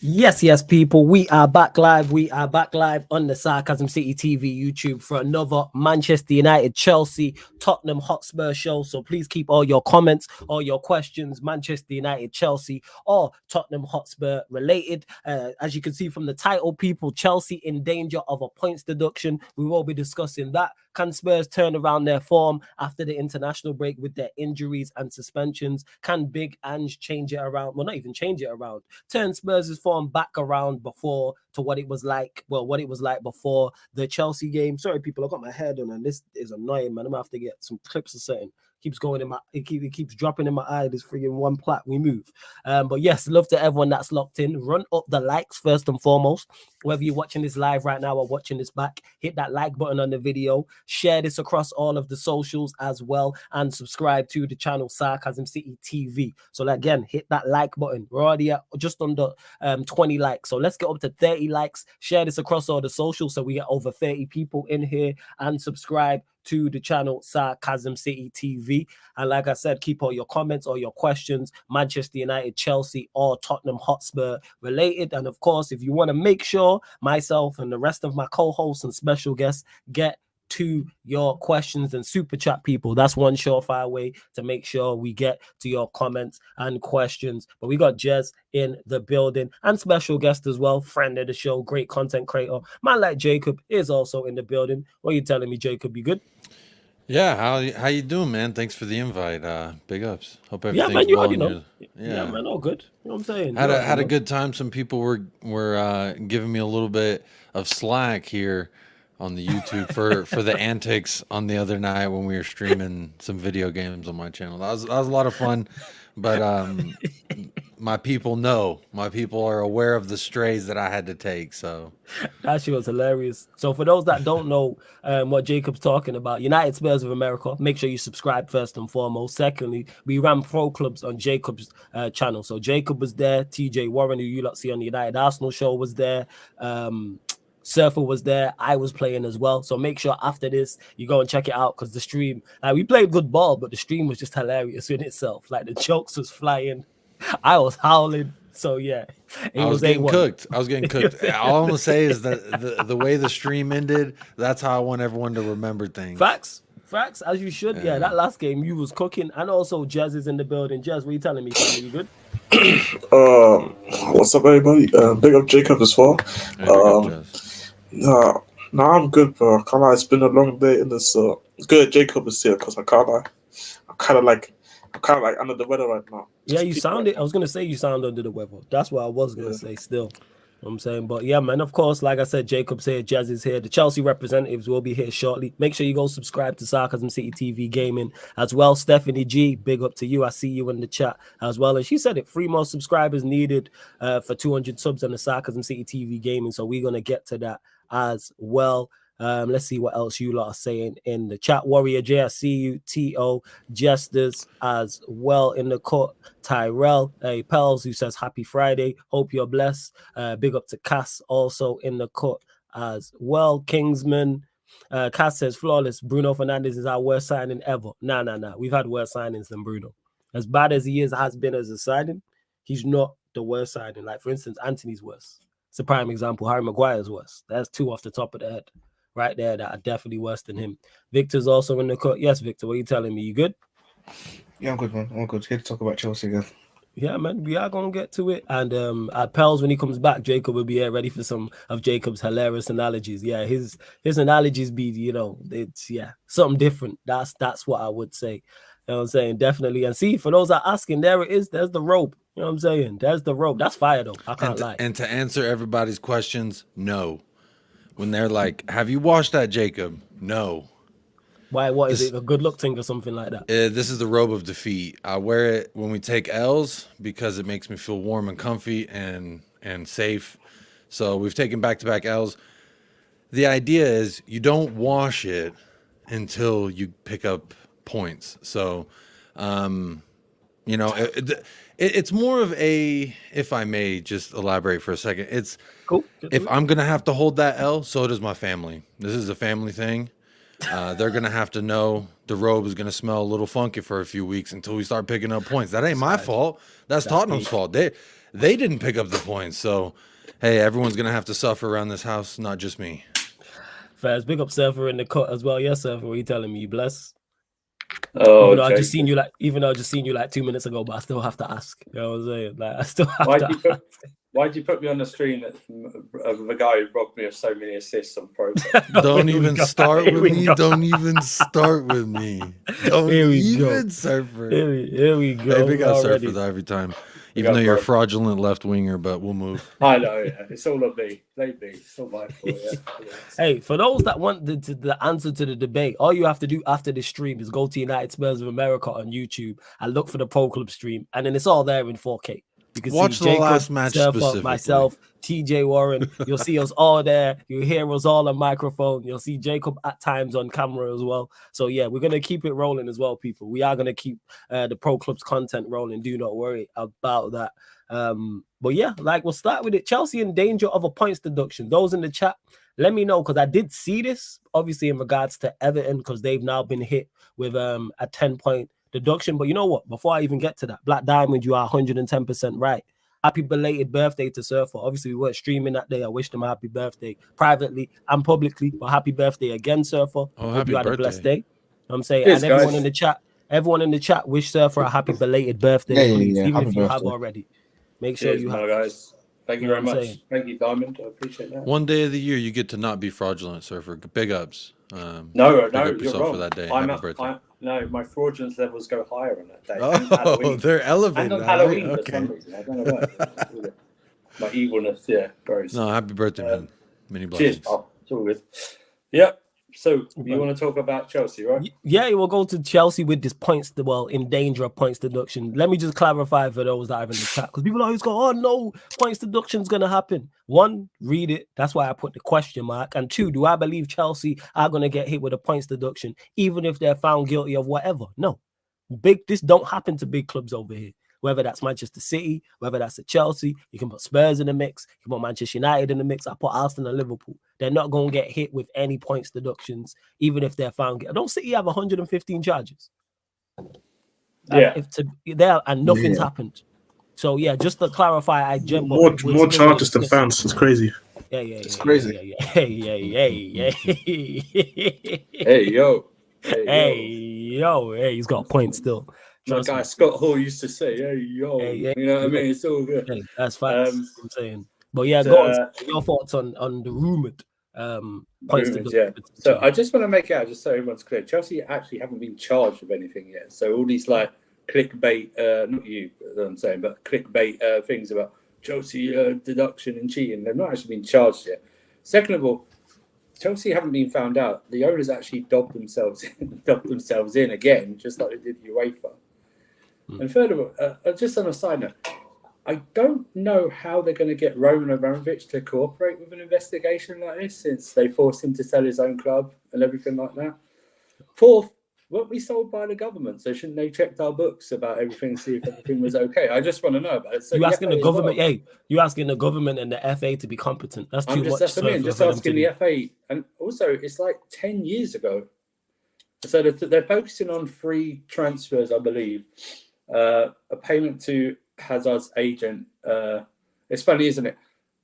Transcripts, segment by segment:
Yes, people. We are back live. We are back live on the Sarcasm City TV YouTube for another Manchester United, Chelsea, Tottenham Hotspur show. So please keep all your comments, all your questions, Manchester United, Chelsea, or Tottenham Hotspur related. As you can see from the title, people, Chelsea in danger of a points deduction. We will be discussing that. Can Spurs turn around their form after the international break with their injuries and suspensions? Can Big Ange change it around? Well, not even change it around. Turn Spurs' form back around before to what it was like. Well, what it was like before the Chelsea game. Sorry, people, I got my hair done, and this is annoying, man. I'm gonna have to get some clips or something. Keeps going in my it keeps dropping in my eye. This friggin' one plat we move. But yes, love to everyone that's locked in. Run up the likes first and foremost. Whether you're watching this live right now or watching this back, hit that like button on the video. Share this across all of the socials as well, and subscribe to the channel Sarcasm City TV. So again, hit that like button. We're already at just under 20 likes. So let's get up to 30 likes. Share this across all the socials so we get over 30 people in here, and subscribe to the channel Sarcasm City TV. And like I said, keep all your comments or your questions, Manchester United, Chelsea, or Tottenham Hotspur related. And of course, if you want to make sure myself and the rest of my co-hosts and special guests get to your questions and super chat, people, that's one surefire way to make sure we get to your comments and questions. But we got Jez in the building and special guest as well, friend of the show, great content creator, man like Jacob is also in the building. What are you telling me, Jacob? You good? Yeah, how you doing, man? Thanks for the invite. Big ups. Hope Yeah, man, everything's you well already in know. your Yeah, yeah. man, all good. You know what I'm saying? You Had a already had a know. good time. Some people were giving me a little bit of slack here on the YouTube for the antics on the other night when we were streaming some video games on my channel. That was a lot of fun, but my people know. My people are aware of the strays that I had to take. So That shit was hilarious. So for those that don't know what Jacob's talking about, United Spurs of America, make sure you subscribe first and foremost. Secondly, we ran pro clubs on Jacob's channel. So Jacob was there, TJ Warren, who you lot see on the United Arsenal show, was there. Surfer was there. I was playing as well. So make sure after this you go and check it out, because the stream, like, we played good ball, but the stream was just hilarious in itself. Like, the jokes was flying. I was howling. So yeah, it I was was getting A1. cooked. I was getting cooked. All I'm gonna say is that the way the stream ended, that's how I want everyone to remember things. Facts, as you should. Yeah, Yeah. that last game you was cooking, and also Jazz is in the building. Jazz, what are you telling me, family? You good? Um, what's up, everybody? Big up Jacob as well. Hey, big up, Um, Jess. nah, nah, I'm good, bro. I can't lie. It's been a long day in this. Good Jacob is here because I can't lie. I'm kind of like, I'm kind of like under the weather right now. Yeah, Just you people right sounded. I now. was gonna say you sound under the weather. That's what I was gonna Yeah. say. Still, you know what I'm saying, but yeah, man. Of course, like I said, Jacob's here, Jazz is here. The Chelsea representatives will be here shortly. Make sure you go subscribe to Sarcasm City TV Gaming as well. Stephanie G, big up to you. I see you in the chat as well, and she said it. 3 more subscribers needed for 200 subs on the Sarcasm City TV Gaming. So we're gonna get to that as well. Let's see what else you lot are saying in the chat. Warrior J, I see you. T.O. Jesters as well in the court. Tyrell, Pels, who says happy Friday. Hope you're blessed. Big up to Cass, also in the court as well. Kingsman. Cass says flawless. Bruno Fernandes is our worst signing ever. Nah. We've had worse signings than Bruno. As bad as he has been as a signing, he's not the worst signing. Like, for instance, Anthony's worse. It's a prime example. Harry Maguire's worse. That's two off the top of the head right there that are definitely worse than him. Victor's also in the cut. Yes, Victor, what are you telling me? You good? Yeah, I'm good, man. I'm good. Here to talk about Chelsea again. Yeah, man, we are gonna get to it. And at Pels, when he comes back, Jacob will be here ready for some of Jacob's hilarious analogies. Yeah, his analogies be, it's something different. That's what I would say. You know what I'm saying? Definitely. And see, for those that are asking, there it is. There's the rope. You know what I'm saying? There's the rope. That's fire though. I can't lie. And to answer everybody's questions, no. When they're like, "Have you watched that, Jacob?" No. Why? What is This it? A good luck thing or something like that? this is the robe of defeat. I wear it when we take L's because it makes me feel warm and comfy and safe. So we've taken back-to-back L's. The idea is you don't wash it until you pick up points. So, you know, it's more of a, if I may just elaborate for a second, it's Cool. if I'm going to have to hold that L, so does my family. This is a family thing. They're going to have to know the robe is going to smell a little funky for a few weeks until we start picking up points. That ain't my fault. That's Tottenham's fault. They didn't pick up the points. So, hey, everyone's going to have to suffer around this house, not just me. Faz, big up Surfer in the cut as well. Yes, Surfer, what are you telling me? You bless? Oh, even though I just seen you like 2 minutes ago, but I still have to ask. You know what I'm saying? Like, I still have to ask. Why'd you put me on the stream of a guy who robbed me of so many assists on Pro? Don't even start with me. Don't even start with me. Don't even Surfer. Here we go. Hey, we got Surfer though every time. Even though you're a fraudulent left winger, but we'll move. I know, yeah. It's all on me. Maybe. It's all my fault, yeah. Hey, for those that want the answer to the debate, all you have to do after this stream is go to United Spurs of America on YouTube and look for the Pro Club stream, and then it's all there in 4K. You can watch see the Jacob, last match specifically. myself, TJ Warren. You'll see us all there. You'll hear us all on microphone. You'll see Jacob at times on camera as well. So yeah, we're gonna keep it rolling as well, people. We are gonna keep the Pro Club's content rolling. Do not worry about that. But yeah, like we'll start with it. Chelsea in danger of a points deduction. Those in the chat, let me know, because I did see this obviously in regards to Everton, because they've now been hit with a 10-point deduction. But you know what? Before I even get to that, Black Diamond, you are 110% right. Happy belated birthday to Surfer. Obviously, we weren't streaming that day. I wished him a happy birthday privately and publicly. But happy birthday again, Surfer. Hope you had a blessed day. I'm saying, yes, and everyone in the chat, wish Surfer a happy belated birthday, please, even if you have already. Make sure you have. Guys. Thank you very much. Thank you, Diamond. I appreciate that. One day of the year, you get to not be fraudulent, Surfer. Big ups. No, you're wrong. For that day. Happy birthday. No, my fraudulence levels go higher on that day. Oh, they're elevated. And on Halloween for some reason. I don't know why. My evilness, grows. No, happy birthday, man. Many blessings. Cheers. Oh, it's all good. Yep. So you want to talk about Chelsea, right? Yeah, we'll go to Chelsea with this points, in danger of points deduction. Let me just clarify for those that are in the chat, because people always go, oh no, points deduction is going to happen. One, read it. That's why I put the question mark. And two, do I believe Chelsea are going to get hit with a points deduction, even if they're found guilty of whatever? No. This don't happen to big clubs over here. Whether that's Manchester City, whether that's at Chelsea, you can put Spurs in the mix, you can put Manchester United in the mix, I put Arsenal and Liverpool. They're not going to get hit with any points deductions, even if they're found guilty. Don't City have 115 charges? Yeah. And nothing's happened. So yeah, just to clarify, I jump more charges than fans. It's crazy. Yeah. It's crazy. Hey, yo. Hey, he's got points still. My guy Scott Hall used to say, hey, yo. You know what I mean? It's all good. Hey, that's facts. I'm saying. But yeah, go on. Your thoughts on the rumored points deduction. So I just want to make it out, just so everyone's clear. Chelsea actually haven't been charged with anything yet. So all these like clickbait, not you, I'm saying, but clickbait things about Chelsea deduction and cheating, they've not actually been charged yet. Second of all, Chelsea haven't been found out. The owners actually dobbed themselves in again, just like they did UEFA. And third of all, just on a side note, I don't know how they're going to get Roman Abramovich to cooperate with an investigation like this, since they forced him to sell his own club and everything like that. Fourth, weren't we sold by the government? So shouldn't they checked our books about everything, see if everything was okay? I just want to know about it. So you asking the government, you asking the government and the FA to be competent. That's too much. That's what I mean. Just asking the FA. And also, it's like 10 years ago. So they're focusing on free transfers, I believe. A payment to Hazard's agent. It's funny, isn't it?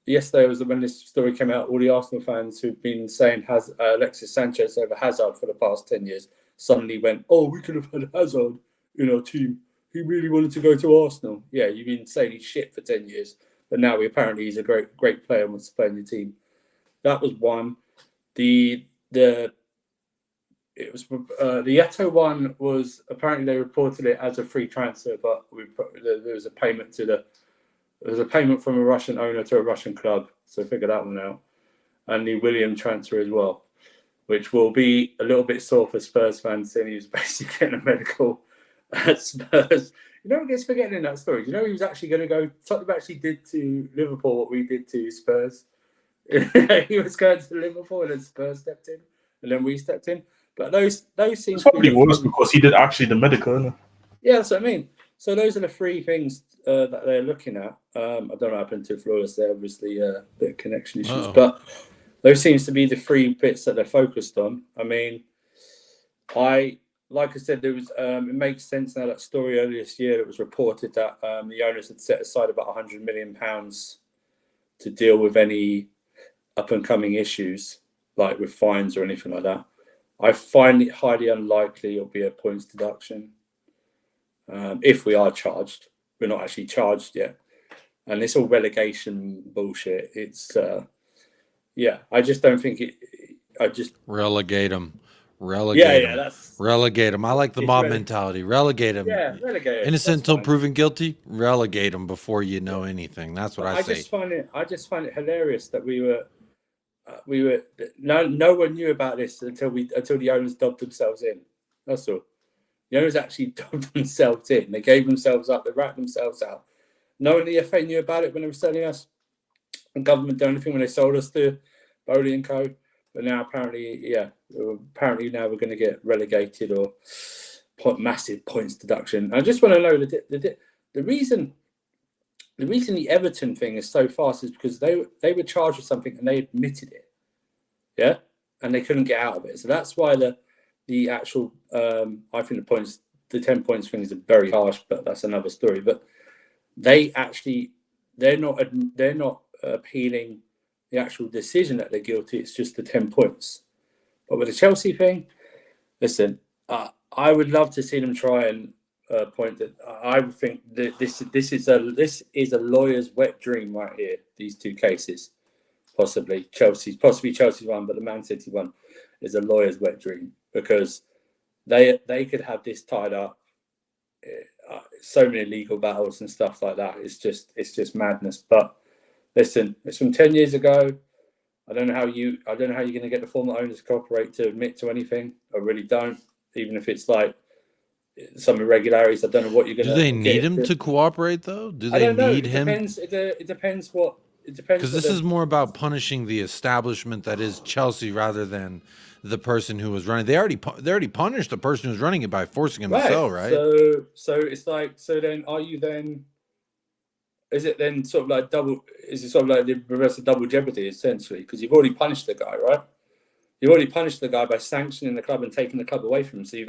Yesterday was when this story came out. All the Arsenal fans who've been saying Alexis Sanchez over Hazard for the past 10 years suddenly went, "Oh, we could have had Hazard in our team. He really wanted to go to Arsenal." Yeah, you've been saying he's shit for 10 years, but now apparently he's a great player and wants to play in your team. That was one. The Eto'o one was apparently they reported it as a free transfer, but there was a payment from a Russian owner to a Russian club, so figure that one out. And the William transfer as well, which will be a little bit sore for Spurs fans, saying he was basically getting a medical at Spurs. You know what gets forgetting in that story? You know he was actually going to go. Tottenham actually did to Liverpool what we did to Spurs. He was going to Liverpool, and then Spurs stepped in, and then we stepped in. But those seem it's probably worse because he did actually the medical. Isn't it? Yeah, that's what I mean. So those are the three things that they're looking at. I don't know what happened to Flores there. Obviously, a bit of connection issues, but those seems to be the three bits that they're focused on. I mean, Like I said, there was. It makes sense now that story earlier this year. It was reported that the owners had set aside about £100 million to deal with any up and coming issues, like with fines or anything like that. I find it highly unlikely it'll be a points deduction. If we are charged, we're not actually charged yet, and it's all relegation bullshit. It's I just don't think it. I just relegate them. Relegate them. That's relegate them. I like the mob mentality. Relegate them. Yeah, relegate. Innocent until proven guilty. Relegate them before you know anything. That's what I say. I just find it hilarious that we were no one knew about this until the owners dubbed themselves in. That's all. The owners actually dubbed themselves in. They gave themselves up. They wrapped themselves out. No one in the FA knew about it when they were selling us. The government did anything when they sold us to Bowley and Co. But now apparently now we're going to get relegated or massive points deduction. I just want to know the reason the Everton thing is so fast is because they were charged with something and they admitted it, yeah, and they couldn't get out of it. So that's why the actual I think the 10 points thing is very harsh, but that's another story. But they're not appealing the actual decision that they're guilty. It's just the 10 points. But with the Chelsea thing, listen, I would love to see them try and point that. I would think that this is a lawyer's wet dream right here. These two cases, possibly Chelsea's one, but the Man City one is a lawyer's wet dream because they could have this tied up. So many legal battles and stuff like that. It's just madness. But listen, it's from 10 years ago. I don't know how you're going to get the former owners to cooperate to admit to anything. I really don't. Even if it's like some irregularities, I don't know what you're going to. Do they need him to cooperate though? Do they need him? It depends what. It depends. Because this is more about punishing the establishment that is Chelsea rather than the person who was running. They already punished the person who's running it by forcing him to sell, right? So it's like, so then are you then? Is it then sort of like double? Is it sort of like the reverse of double jeopardy essentially? Because you've already punished the guy, right? You've already punished the guy by sanctioning the club and taking the club away from him. So you're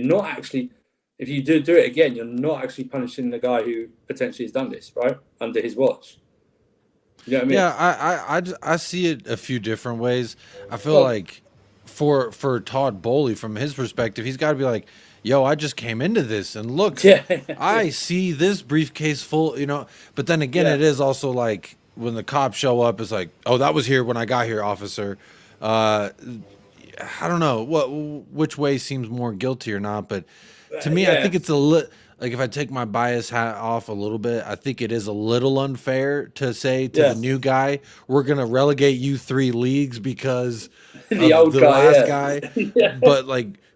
not actually. If you do it again, you're not actually punishing the guy who potentially has done this, right? Under his watch. You know what I mean? Yeah, I see it a few different ways. I feel like for Todd Bowley, from his perspective, he's got to be like, yo, I just came into this and look, I see this briefcase full, But then again, it is also like when the cops show up, it's like, oh, that was here when I got here, officer. I don't know which way seems more guilty or not, but to me, I think it's like if I take my bias hat off a little bit, I think it is a little unfair to say to the new guy, we're going to relegate you 3 leagues because the of the last guy. But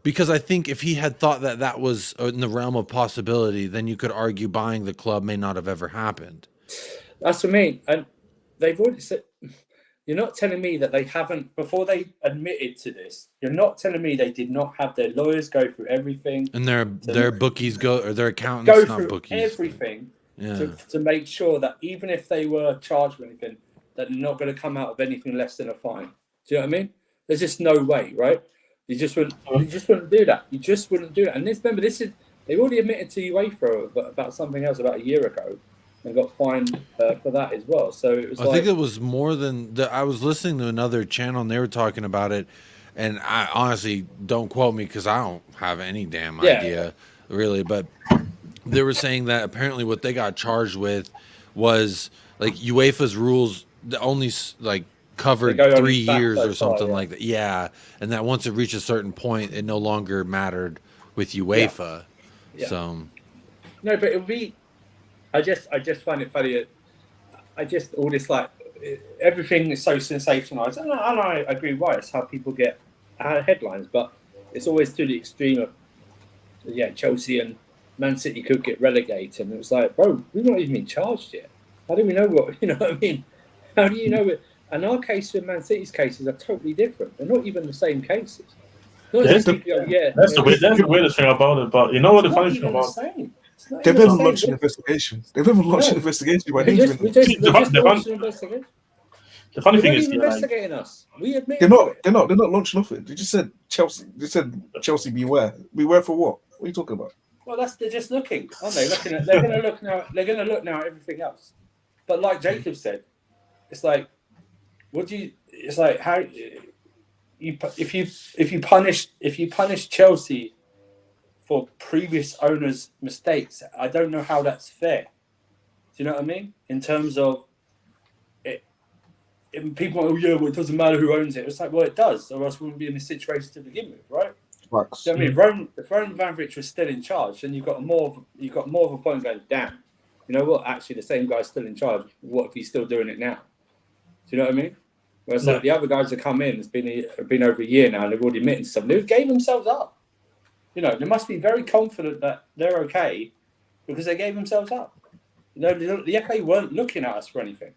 because I think if he had thought that was in the realm of possibility, then you could argue buying the club may not have ever happened. That's what I mean. And they've already said, you're not telling me that they haven't, before they admitted to this, you're not telling me they did not have their lawyers go through everything. And their bookies or their accountants, go not through bookies. Everything to make sure that even if they were charged with anything, that they're not going to come out of anything less than a fine. Do you know what I mean? There's just no way, right? You just wouldn't do that. You just wouldn't do that. And remember, they've already admitted to UEFA about something else about a year ago and got fined for that as well. So it was. I think it was more than I was listening to another channel and they were talking about it, and I honestly don't quote me because I don't have any damn idea really, but they were saying that apparently what they got charged with was like UEFA's rules only like covered 3 years or something like that. Yeah, and that once it reached a certain point, it no longer mattered with UEFA. Yeah. So no, but it would be. I just find it funny. All this like everything is so sensationalized, and I agree. Why it's how people get headlines, but it's always to the extreme of Chelsea and Man City could get relegated, and it was like, bro, we've not even been charged yet. How do we know what what I mean? How do you know it? And our case and Man City's cases are totally different. They're not even the same cases. That's the weirdest thing about it. But you know what the funny thing about it? They've never launched an investigation. They've never launched an investigation. We just launched an investigation. The funny They're thing not is, even yeah, like, investigating us. We admit They're to not. it. They're not. They're not launching nothing. They just said Chelsea. They said Chelsea beware. Beware for what? What are you talking about? Well, they're just looking, aren't they? Looking at. They're going to look now. They're going to look now at everything else. But like Jacob said, it's like, what do you? It's like how you if you punish Chelsea for previous owners' mistakes, I don't know how that's fair. Do you know what I mean? In terms of it, people, oh yeah, well, it doesn't matter who owns it. It's like, well, it does, or else we wouldn't be in this situation to begin with, right? Facts. Do you know what I mean? If Roman Abramovich was still in charge, then you've got more of a point going, damn, you know what? Actually, the same guy's still in charge. What if he's still doing it now? Do you know what I mean? Whereas like the other guys that come in, it's been over a year now, and they've already admitted to something. They gave themselves up. You know, they must be very confident that they're okay because they gave themselves up. You know, the FA weren't looking at us for anything.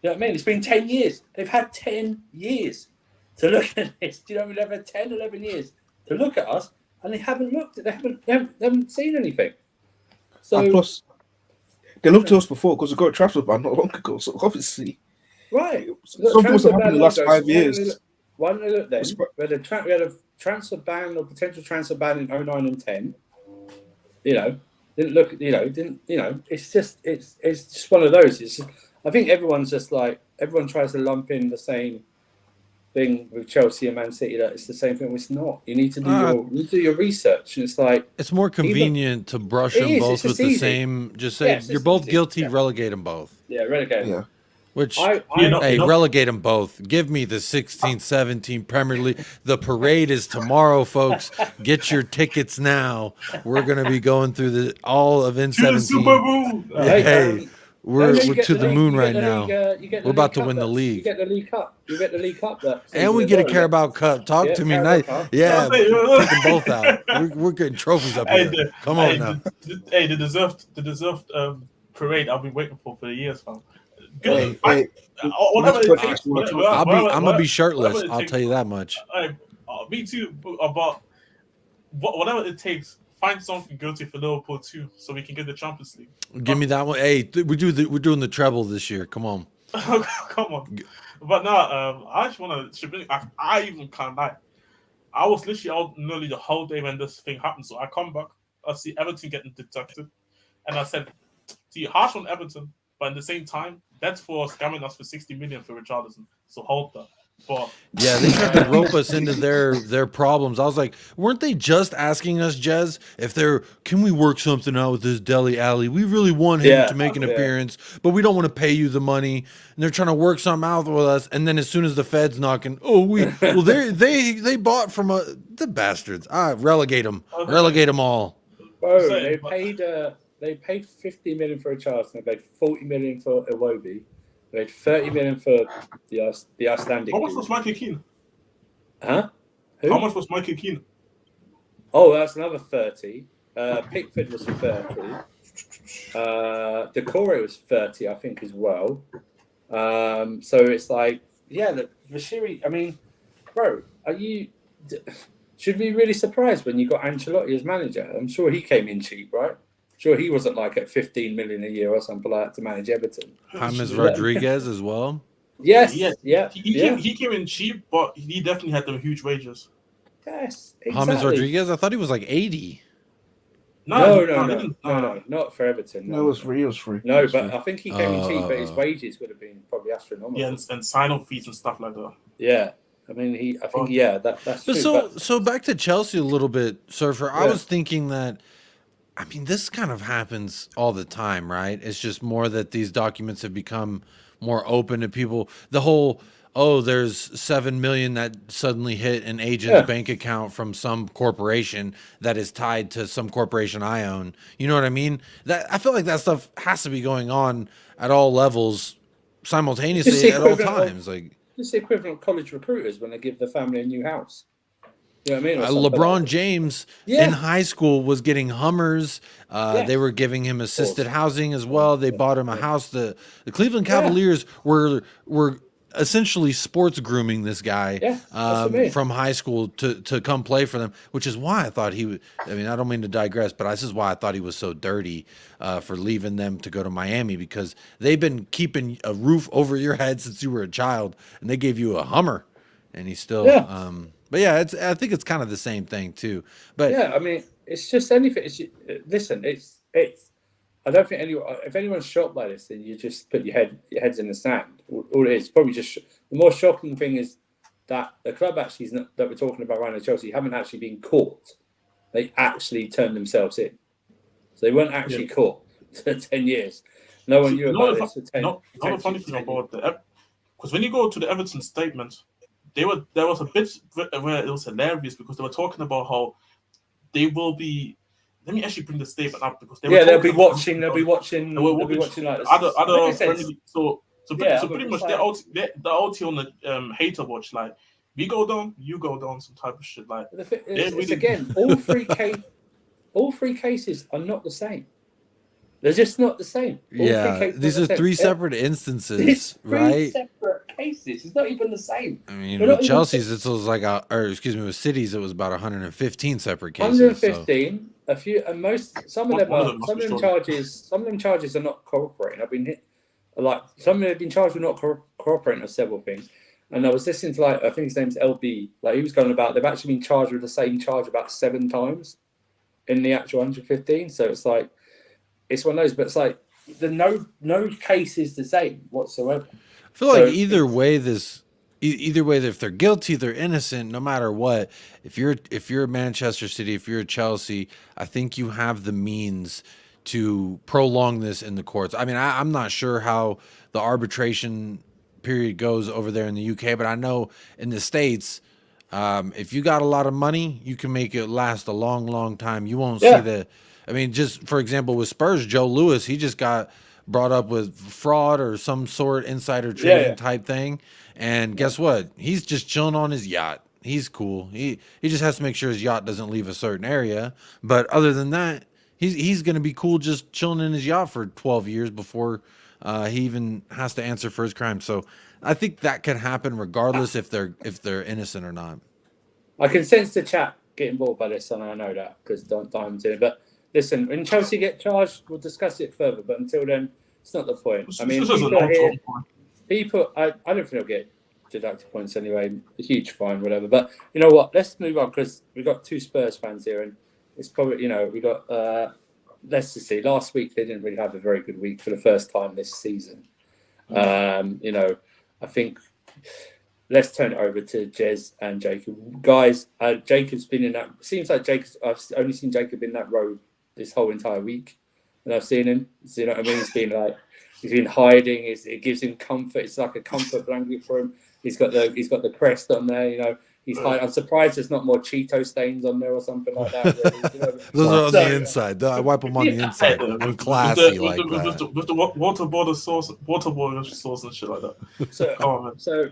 You know what I mean? It's been 10 years. They've had 10 years to look at this. Do you know what I mean? They've had 10, 11 years to look at us, and they haven't looked at they haven't seen anything. So, and plus, they looked to us before because we got a transfer ban not long ago. So obviously, right. something must have happened in the last 5 years. Why don't they look then? We had a transfer ban or potential transfer ban in 09 and 10. You know, didn't look. It's just one of those. It's just, I think everyone's just like everyone tries to lump in the same thing with Chelsea and Man City. That it's the same thing. It's not. You need to do your research, and it's like it's more convenient to brush them both with the same. Just say you're both guilty. Relegate them both. Yeah, relegate. Yeah. Which, relegate them both. Give me the 16-17 Premier League. The parade is tomorrow, folks. Get your tickets now. We're going to be going through all of N17. Super Bowl. Hey, we're to the moon right now. We're about to win the league. You get the League Cup. You get the League Cup. And we get a Carabao Cup. Talk to me nice. Yeah, take them both out. We're getting trophies up here. Come on now. The deserved parade I've been waiting for years, fam. I'm gonna be shirtless. I'll tell you that much. Me too. But whatever it takes, find something guilty for Liverpool too, so we can get the Champions League. Give me that one. Hey, we're doing the treble this year. Come on. Come on. But no, I just want to. I even can't lie. I was literally out nearly the whole day when this thing happened. So I come back, I see Everton getting deducted, and I said, "See, harsh on Everton." But at the same time, that's for scamming us for 60 million for Richarlison. So hold that. But yeah, they tried to rope us into their problems. I was like, weren't they just asking us, Jez, if can we work something out with this Dele Alli? We really want him to make an appearance, but we don't want to pay you the money. And they're trying to work something out with us. And then as soon as the Fed's knocking, they bought from the bastards. Relegate them. Okay. Relegate them all. Bro, they paid 50 million for Richarlison. They paid 40 million for Iwobi. They paid 30 million for the Icelandic. How much was Michael Keane? Huh? Who? How much was Michael Keane? Oh, that's another 30. Pickford was 30. Decore was 30, I think, as well. So it's like, the Bashiri. I mean, bro, should we be really surprised when you got Ancelotti as manager? I'm sure he came in cheap, right? Sure, he wasn't like at 15 million a year or something like that to manage Everton. James Rodriguez as well. Yes, He came in cheap, but he definitely had them huge wages. Yes, exactly. James Rodriguez, I thought he was like 80. No, not for Everton. No, it was free. No, but I think he came in cheap, but his wages would have been probably astronomical. Yeah, and sign-on fees and stuff like that. Yeah. I mean, that's but true. So back to Chelsea a little bit, Surfer. I was thinking that, I mean, this kind of happens all the time, right? It's just more that these documents have become more open to people. The whole, there's 7 million that suddenly hit an agent's bank account from some corporation that is tied to some corporation I own. You know what I mean? That I feel like that stuff has to be going on at all levels simultaneously at all times. It's the equivalent of college recruiters when they give the family a new house. You know what I mean? LeBron James in high school was getting Hummers. They were giving him assisted housing as well. They bought him a house. The Cleveland Cavaliers were essentially sports grooming this guy Yeah, that's what I mean. from high school to come play for them, which is why I thought he would. I mean, I don't mean to digress, but this is why I thought he was so dirty for leaving them to go to Miami, because they've been keeping a roof over your head since you were a child, and they gave you a Hummer, and he still. Yeah. But yeah, I think it's kind of the same thing too. But Yeah, I mean, it's just anything. Listen, it's. I don't think if anyone's shocked by this, then you just put your heads in the sand. All it is probably just the more shocking thing is that the club actually that we're talking about right now, Chelsea, haven't actually been caught. They actually turned themselves in, so they weren't actually caught for 10 years. No one knew about this for 10. Not the funny thing about because when you go to the Everton statement, there was a bit where it was hilarious because they were talking about how they will be. Let me actually bring the statement up because they'll be watching like other friendly. So pretty much they're out here on the hater watch. Like we go down, you go down, some type of shit. Like again, all three cases are not the same. They're just not the same. These are three separate instances, right? Separate cases. It's not even the same. I mean, with Chelsea's, it was like, with City's, it was about 1herfin separate cases. 115. A few, and some of them charges are not cooperating. I've been hit, some of them have been charged with not cooperating on several things. And I was listening to I think his name's LB. He was going about they've actually been charged with the same charge about 7 times in the actual 115. So it's like. It's one of those, but it's like no case is the same whatsoever. I feel like either way, if they're guilty, they're innocent. No matter what, if you're Manchester City, if you're Chelsea, I think you have the means to prolong this in the courts. I mean, I'm not sure how the arbitration period goes over there in the UK, but I know in the States, if you got a lot of money, you can make it last a long, long time. You won't see the. I mean, just for example, with Spurs, Joe Lewis, he just got brought up with fraud or some sort insider trading type thing. And guess what? He's just chilling on his yacht. He's cool. He just has to make sure his yacht doesn't leave a certain area. But other than that, he's going to be cool just chilling in his yacht for 12 years before he even has to answer for his crime. So I think that can happen regardless if they're innocent or not. I can sense the chat getting bored by this, and I know that because Diamond's in it. But listen, when Chelsea get charged, we'll discuss it further. But until then, it's not the point. I mean, people I don't think they'll get deducted points anyway. A huge fine, whatever. But you know what? Let's move on because we've got 2 Spurs fans here, and it's probably we got Leicester City. Last week they didn't really have a very good week for the first time this season. I think. Let's turn it over to Jez and Jacob. Guys, Jacob's been in that. Seems like I've only seen Jacob in that row this whole entire week, and I've seen him. So, you know what I mean? He's been hiding. It gives him comfort. It's like a comfort blanket for him. He's got the crest on there. He's hiding. I'm surprised there's not more Cheeto stains on there or something like that. Really. Those are on the inside. I wipe them on the inside. I'm classy like that. With the waterboard sauce and shit like that. So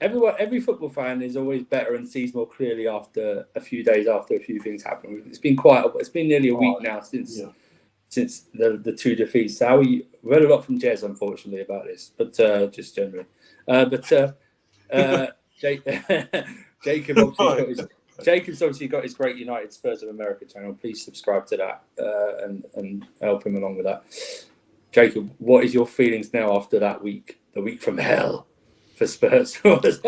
every football fan is always better and sees more clearly after a few days after a few things happen. It's been nearly a week now since the 2 defeats. So we read a lot from Jez, unfortunately, about this, but just generally. Jacob's obviously got his Great United Spurs of America channel. Please subscribe to that and help him along with that. Jacob, what is your feelings now after that week, the week from hell? For Spurs. There's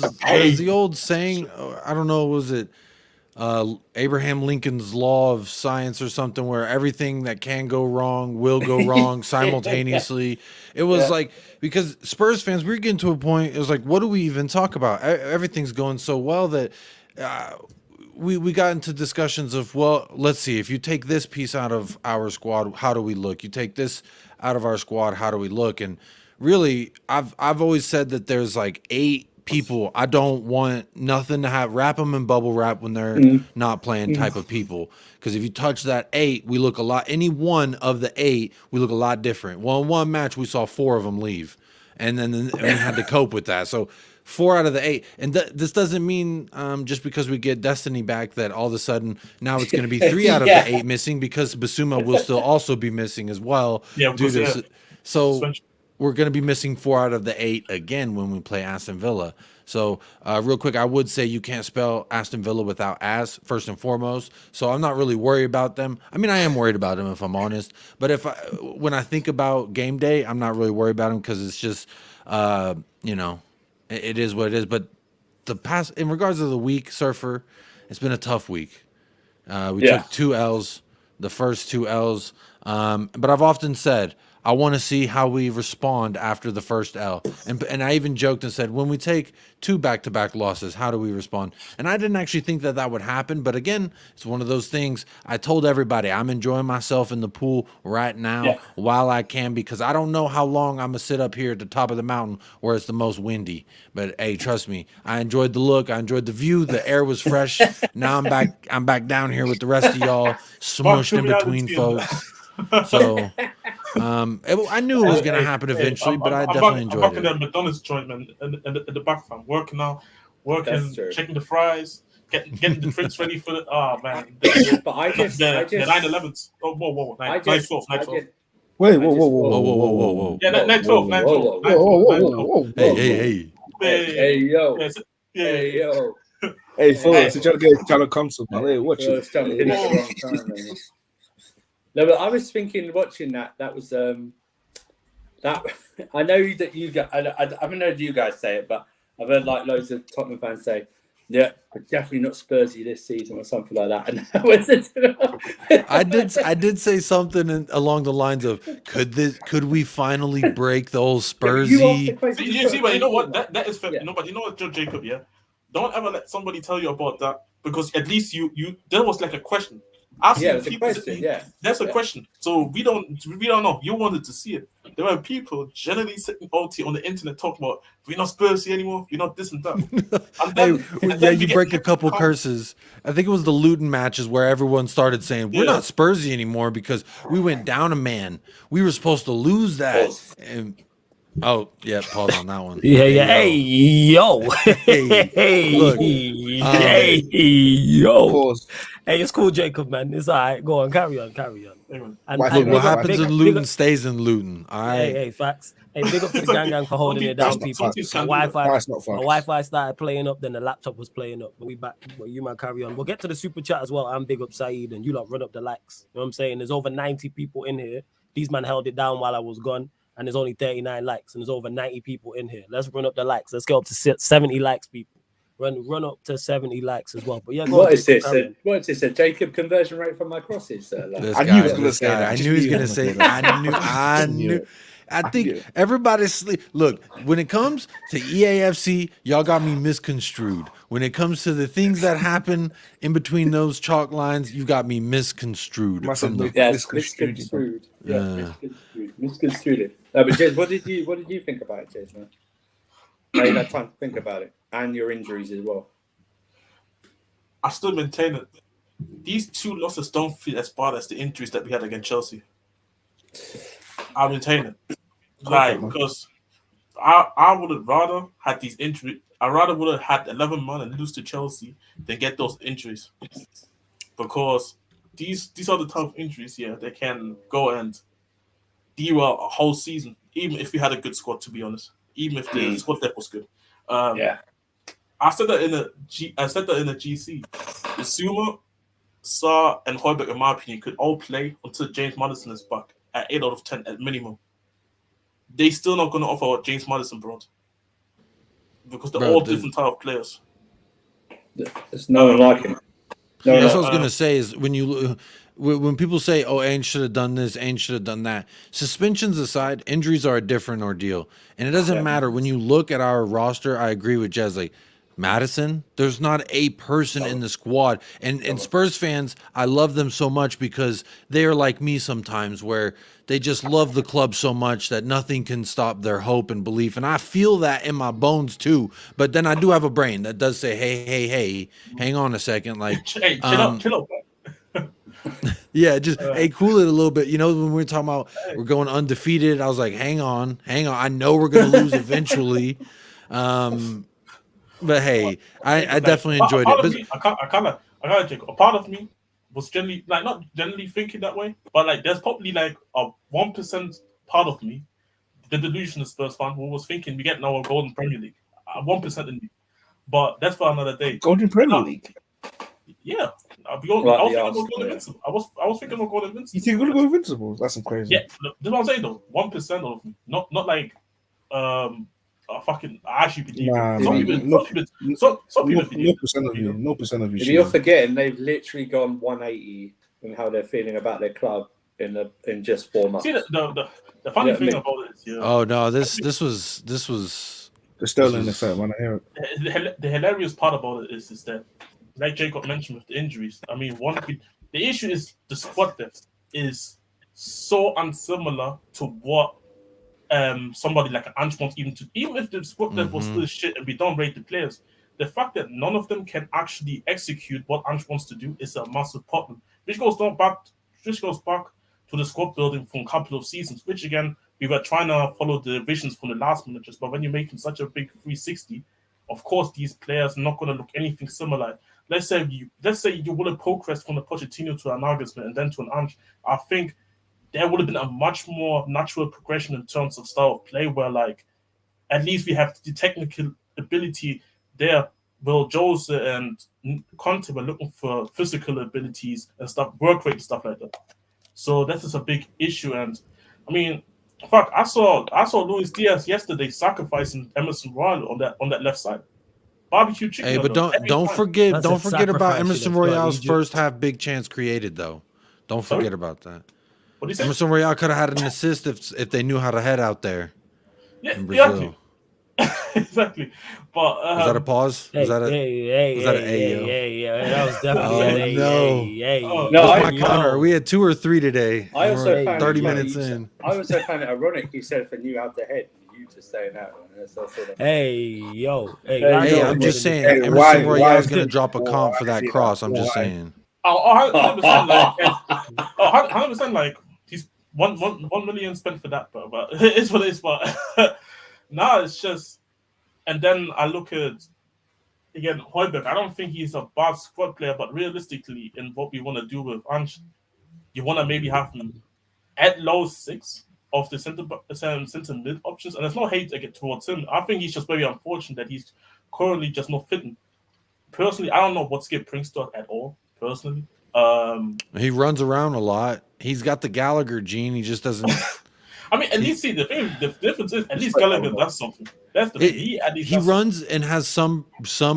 the old saying, I don't know, was it Abraham Lincoln's law of science or something, where everything that can go wrong will go wrong simultaneously. It was like, because Spurs fans, we were getting to a point, it was like, what do we even talk about? Everything's going so well that we got into discussions of, well, let's see, if you take this piece out of our squad, how do we look? You take this out of our squad, how do we look? And really, I've always said that there's like 8 people. I don't want nothing to wrap them in bubble wrap when they're not playing type of people. Because if you touch that 8, we look a lot. Any one of the 8, we look a lot different. Well, in one match, we saw 4 of them leave, and then we had to cope with that. So 4 out of the 8, and this doesn't mean just because we get Destiny back that all of a sudden now it's going to be 3 out of the 8 missing, because Basuma will still also be missing as well. Yeah, so we're going to be missing 4 out of the 8 again when we play Aston Villa. So real quick, I would say you can't spell Aston Villa without as, first and foremost. So I'm not really worried about them. I mean, I am worried about them if I'm honest. But when I think about game day, I'm not really worried about them because it's just, it is what it is. But in regards to the week, Surfer, it's been a tough week. We took 2 L's, the first 2 L's. But I've often said, I want to see how we respond after the first L. And I even joked and said, when we take 2 back-to-back losses, how do we respond? And I didn't actually think that would happen. But again, it's one of those things. I told everybody I'm enjoying myself in the pool right now while I can, because I don't know how long I'm going to sit up here at the top of the mountain where it's the most windy. But hey, trust me, I enjoyed the look. I enjoyed the view. The air was fresh. Now I'm back down here with the rest of y'all, smushed in between folks. So I knew it was going to happen eventually, but I definitely enjoyed it. I'm back in that McDonald's joint, man, in the back. I'm working now, checking the fries, getting the drinks ready for the. Oh man! But I just 9/11s. Oh, whoa, 9/12. Wait, whoa. Yeah, 9/12. Hey, yo. Hey, yo. Hey, fellas, you're trying to get Callum Thompson, man. Hey, watch it. No, but I was thinking, watching that was that. I know that you guys. I haven't heard you guys say it, but I've heard like loads of Tottenham fans say, "Yeah, but definitely not Spursy this season" or something like that. And I did say something along the lines of, "Could we finally break the old Spursy?" You see, but you know what? That is fair. Yeah. But you know what, Joe Jacob? Yeah, don't ever let somebody tell you about that, because at least you there was like a question. It's a question. That's a question. So we don't know. You wanted to see it. There were people generally sitting OT on the internet talking about, we're not Spursy anymore. You're not this and that. You break a couple curses. I think it was the Luton matches where everyone started saying, we're not Spursy anymore because we went down a man. We were supposed to lose that. And pause on that one. Hey, yo. Look, yo. Pause. Hey, it's cool, Jacob, man. It's all right. Go on, carry on. And what happens in Luton stays in Luton. All right. Hey, facts. Hey, big up to the gang for holding it down, people. Wi-Fi started playing up, then the laptop was playing up. But we back. But you man, carry on. We'll get to the super chat as well. I'm big up Saeed, and you lot run up the likes. You know what I'm saying? There's over 90 people in here. These man held it down while I was gone, and there's only 39 likes, and there's over 90 people in here. Let's run up the likes. Let's go up to 70 likes, people. Run up to 70 likes as well. But yeah, what is this? What is this? A Jacob conversion rate from my crosses? I knew he was going to say that. I knew he was going to say that. I knew. I think everybody's sleep. Look, when it comes to EAFC, y'all got me misconstrued. When it comes to the things that happen in between those chalk lines, you got me misconstrued. Misconstrued. Yeah, misconstrued. No, but Jez, what did you think about it, Jez, man? Now you had time to think about it, and your injuries as well. I still maintain it. These 2 losses don't feel as bad as the injuries that we had against Chelsea. I maintain it. Because I would have rather had these injuries. I rather would have had 11 men and lose to Chelsea than get those injuries. Because these are the type of injuries, they can go and derail a whole season, even if we had a good squad, to be honest. Even if the squad depth was good. I said that in the GC. Zuma, Sarr, and Højbjerg, in my opinion, could all play until James Maddison is back at 8 out of 10 at minimum. They still not going to offer what James Maddison brought, because they're all different type of players. There's no one like him. That's what I was going to say is when people say, oh, Ainge should have done this, Ainge should have done that. Suspensions aside, injuries are a different ordeal. And it doesn't matter. When you look at our roster, I agree with Jez. Like, Maddison, there's not a person in the squad. And Spurs fans, I love them so much because they are like me sometimes, where they just love the club so much that nothing can stop their hope and belief. And I feel that in my bones too. But then I do have a brain that does say, hey, hang on a second. Like, hey, chill out. Yeah, just cool it a little bit. You know, when we were talking about we're going undefeated, I was like, hang on. I know we're gonna lose eventually. But hey, I definitely enjoyed it. A part of me was generally not generally thinking that way, but like there's probably like a 1% part of me the delusional Spurs fan who was thinking we get now a golden Premier League, 1% in me. But that's for another day. Golden Premier League. Yeah, I was thinking about going invincible. I was thinking about going invincible. You think you're gonna go invincible? That's some crazy. Yeah, look, that's what I'm saying though. 1% of me, not like I actually believe Nah, it. Some man. people believe it. No percent of you. If you're forgetting, they've literally gone 180 in how they're feeling about their club in just 4 months. See, the funny thing about it is, oh no, this was the Sterling effect. When I hear it, the hilarious part about it is that, like Jacob mentioned with the injuries, I mean, the issue is the squad depth is so unsimilar to what somebody like Ange wants even to. Even if the squad depth was still shit and we don't rate the players, the fact that none of them can actually execute what Ange wants to do is a massive problem. Which goes back to the squad building from a couple of seasons. Which again, we were trying to follow the visions from the last managers, but when you're making such a big 360, of course these players are not going to look anything similar. Let's say you would have progressed from the Pochettino to an Nagelsmann and then to an Ange. I think there would have been a much more natural progression in terms of style of play, where like at least we have the technical ability there. Well, Jose and Conte were looking for physical abilities and stuff, work rate and stuff like that. So that is a big issue. And I mean, fuck, I saw Luis Diaz yesterday sacrificing Emerson Royal on that left side. Barbecue chicken. Hey, but don't forget about Emerson Royale's first half big chance created though. Don't forget about that. What do you say? Emerson Royale could have had an assist if they knew how to head out there. Yeah, in Brazil. Exactly. But was that a pause? Was that an that was definitely no. No, that's my counter. We had 2 or 3 today. I also found 30 minutes in. I also found it ironic he said if they knew how to head, you to stay in that one. Hey, I'm just saying Emerson Royale is going to drop a comp for that cross. I'm just saying. 100% like he's 1 million spent for that, but it's what it is. But now it's just, and then I look at again Højbjerg. I don't think he's a bad squad player, but realistically, in what we want to do with Ange, you want to maybe have him at low 6 of the center mid options, and there's no hate towards him. I think he's just very unfortunate that he's currently just not fitting. Personally, I don't know what Skip brings to it at all. Personally, he runs around a lot. He's got the Gallagher gene. He just doesn't. I mean, at least the difference is at least Gallagher does something. That's the thing. He runs and has some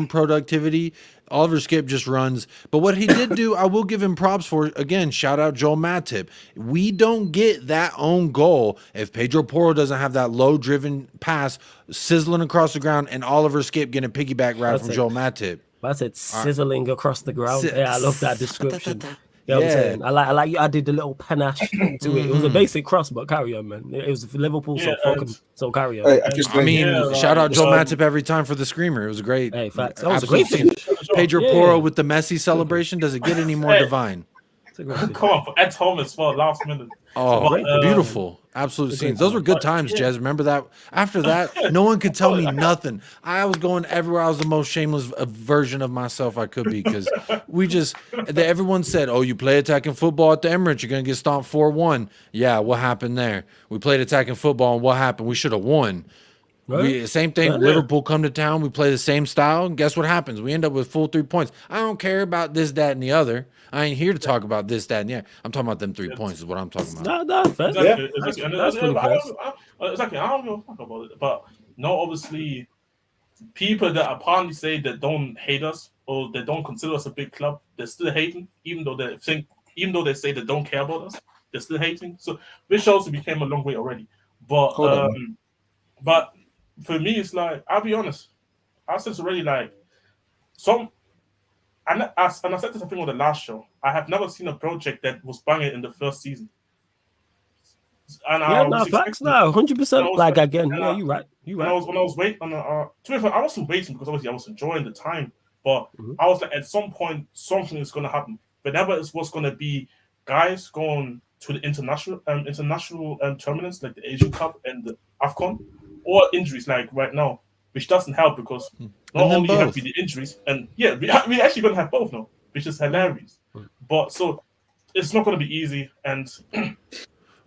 productivity. Oliver Skip just runs. But what he did do, I will give him props for. Again, shout out Joel Matip. We don't get that own goal if Pedro Porro doesn't have that low-driven pass sizzling across the ground and Oliver Skip getting a piggyback route from Joel Matip. I said sizzling across the ground. Yeah, I love that description. You know what I'm saying? I like you added the little panache to it. It was a basic cross, but carry on, man. It was Liverpool, so carry on. Shout out Joel Matip every time for the screamer. It was great. Hey, facts. That was a great thing. Pedro Porro with the Messi celebration. Does it get any more divine? Come on, at home as well, last minute. Oh, beautiful. Absolute scenes. Those were good times, Jez. Remember that? After that, no one could tell me nothing. I was going everywhere. I was the most shameless version of myself I could be because everyone said, oh, you play attacking football at the Emirates, you're going to get stomped 4-1. Yeah, what happened there? We played attacking football, and what happened? We should have won. Right. Same thing. Right. Liverpool come to town. We play the same style. And guess what happens? We end up with full 3 points. I don't care about this, that, and the other. I ain't here to talk about this, that, and the other. I'm talking about them 3 points is what I'm talking about. No, fair. Exactly. I don't give a fuck about it. But no, obviously, people that apparently say that don't hate us or they don't consider us a big club, they're still hating, even though they say they don't care about us, they're still hating. So this shows we came a long way already. But for me, it's like, I'll be honest. I said it's already like and I said this, I think, on the last show. I have never seen a project that was banging in the first season. And facts now, 100%. Like again, you're right. You're right. When I was waiting on I wasn't waiting because obviously I was enjoying the time, but I was like, at some point, something is going to happen. Whenever it's what's going to be guys going to the international tournaments like the Asian Cup and the AFCON, or injuries like right now, which doesn't help because not only have we the injuries, and we actually going to have both now, which is hilarious. But so it's not going to be easy. And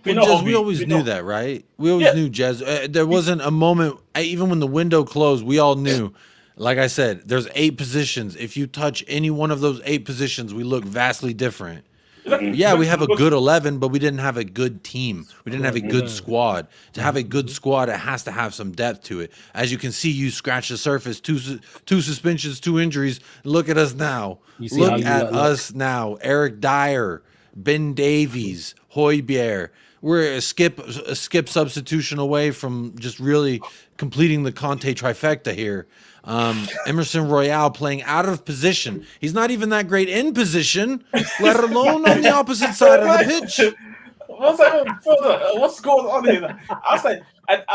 We Well, know Jez, we Obi, always we knew know. that, right? We always Yeah. knew, Jez. There wasn't a moment, even when the window closed, we all knew. Like I said, there's 8 positions. If you touch any one of those 8 positions, we look vastly different. Yeah, we have a good 11, but we didn't have a good team. We didn't have a good squad. To have a good squad, it has to have some depth to it. As you can see, you scratch the surface. Two suspensions, 2 injuries. Look at us now. You see how Look you at look. us now. Eric Dyer, Ben Davies, Højbjerg. We're a skip substitution away from just really completing the Conte trifecta here. Emerson Royale playing out of position. He's not even that great in position, let alone on the opposite side of the pitch. What's going on here? I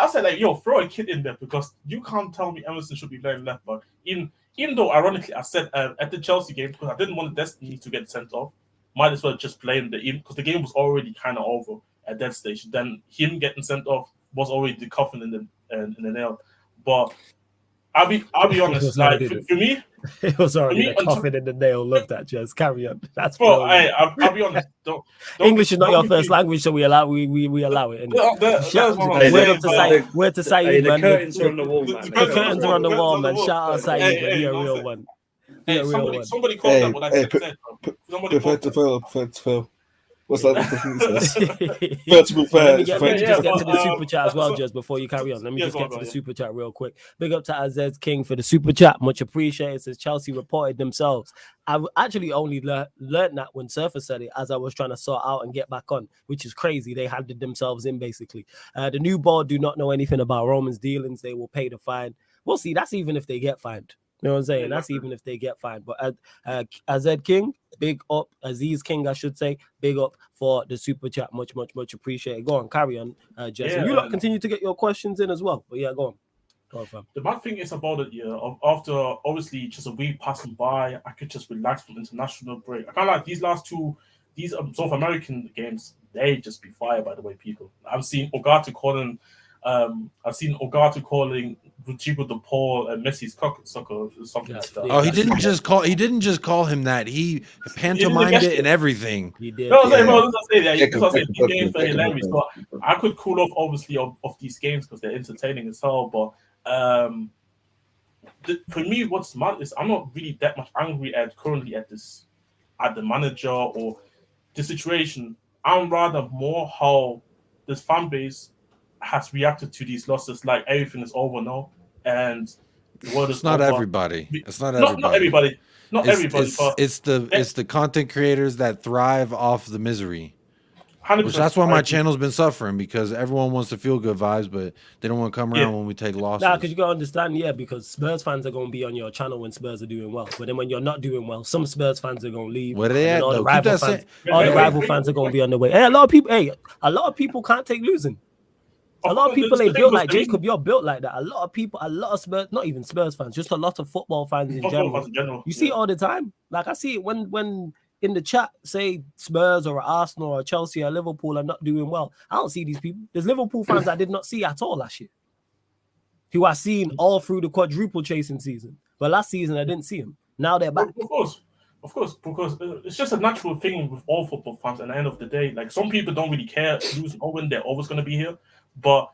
was like, yo, throw a kid in there because you can't tell me Emerson should be playing left back. Even though, ironically, I said at the Chelsea game because I didn't want Destiny to get sent off, might as well just play him because the game was already kind of over at that stage. Then him getting sent off was already the coffin in the nail. But I'll be honest, like for me, it was already the coffin in the nail. Love that, Jez. Carry on. That's I'll be honest. English is not your first language, so we allow it. Innit? Word to Saeed, The man. curtains are on the wall, man. The curtains are on the wall, man. Shout out Saeed, man. You're a real one. Somebody called that what I said. Somebody Prefer to fail. What's that? Let me just get to the super chat as well, just before you carry on. Let me just get to the super chat real quick. Big up to Azez King for the super chat. Much appreciated. Says Chelsea reported themselves. I actually only learned that when Surfer said it as I was trying to sort out and get back on, which is crazy. They handed themselves in basically. The new board do not know anything about Roman's dealings. They will pay the fine. We'll see. That's even if they get fined. You know what I'm saying? That's even if they get fined. But Azed King, big up. Aziz King, I should say, big up for the super chat. Much appreciated. Go on, carry on, Jess. And you lot continue to get your questions in as well. But yeah, go on. Go on, fam. The bad thing is about it, after obviously just a week passing by, I could just relax from international break. I kind of like these last two, South American games, they just be fire, by the way, people. I've seen Ogata calling Rodrigo de Paul and Messi's cocksucker or something like that. Oh, he didn't just call him that. He pantomimed it and everything. He did. No, I say that because these games are hilarious. But I could cool off obviously of these games because they're entertaining as hell. But for me, what's mad is I'm not really that much angry at the manager or the situation. I'm rather more how this fan base has reacted to these losses like everything is over now and the world is not over. Everybody. It's not everybody. Not everybody. It's the content creators that thrive off the misery. 100%. Which that's why my channel's been suffering because everyone wants to feel good vibes, but they don't want to come around when we take losses. Nah, because you gotta understand, because Spurs fans are gonna be on your channel when Spurs are doing well. But then when you're not doing well, some Spurs fans are gonna leave. Where they at? All Though? the rival fans are gonna be on the way. Hey, a lot of people can't take losing. A lot of people ain't built like Jacob. You're built like that. A lot of Spurs, not even Spurs fans, just a lot of football fans in general. You see it all the time. Like I see it when in the chat say Spurs or Arsenal or Chelsea or Liverpool are not doing well. I don't see these people. There's Liverpool fans I did not see at all last year, who I seen all through the quadruple chasing season. But last season I didn't see them. Now they're back. Of course, because it's just a natural thing with all football fans. At the end of the day, like some people don't really care losing or win; they're always going to be here. But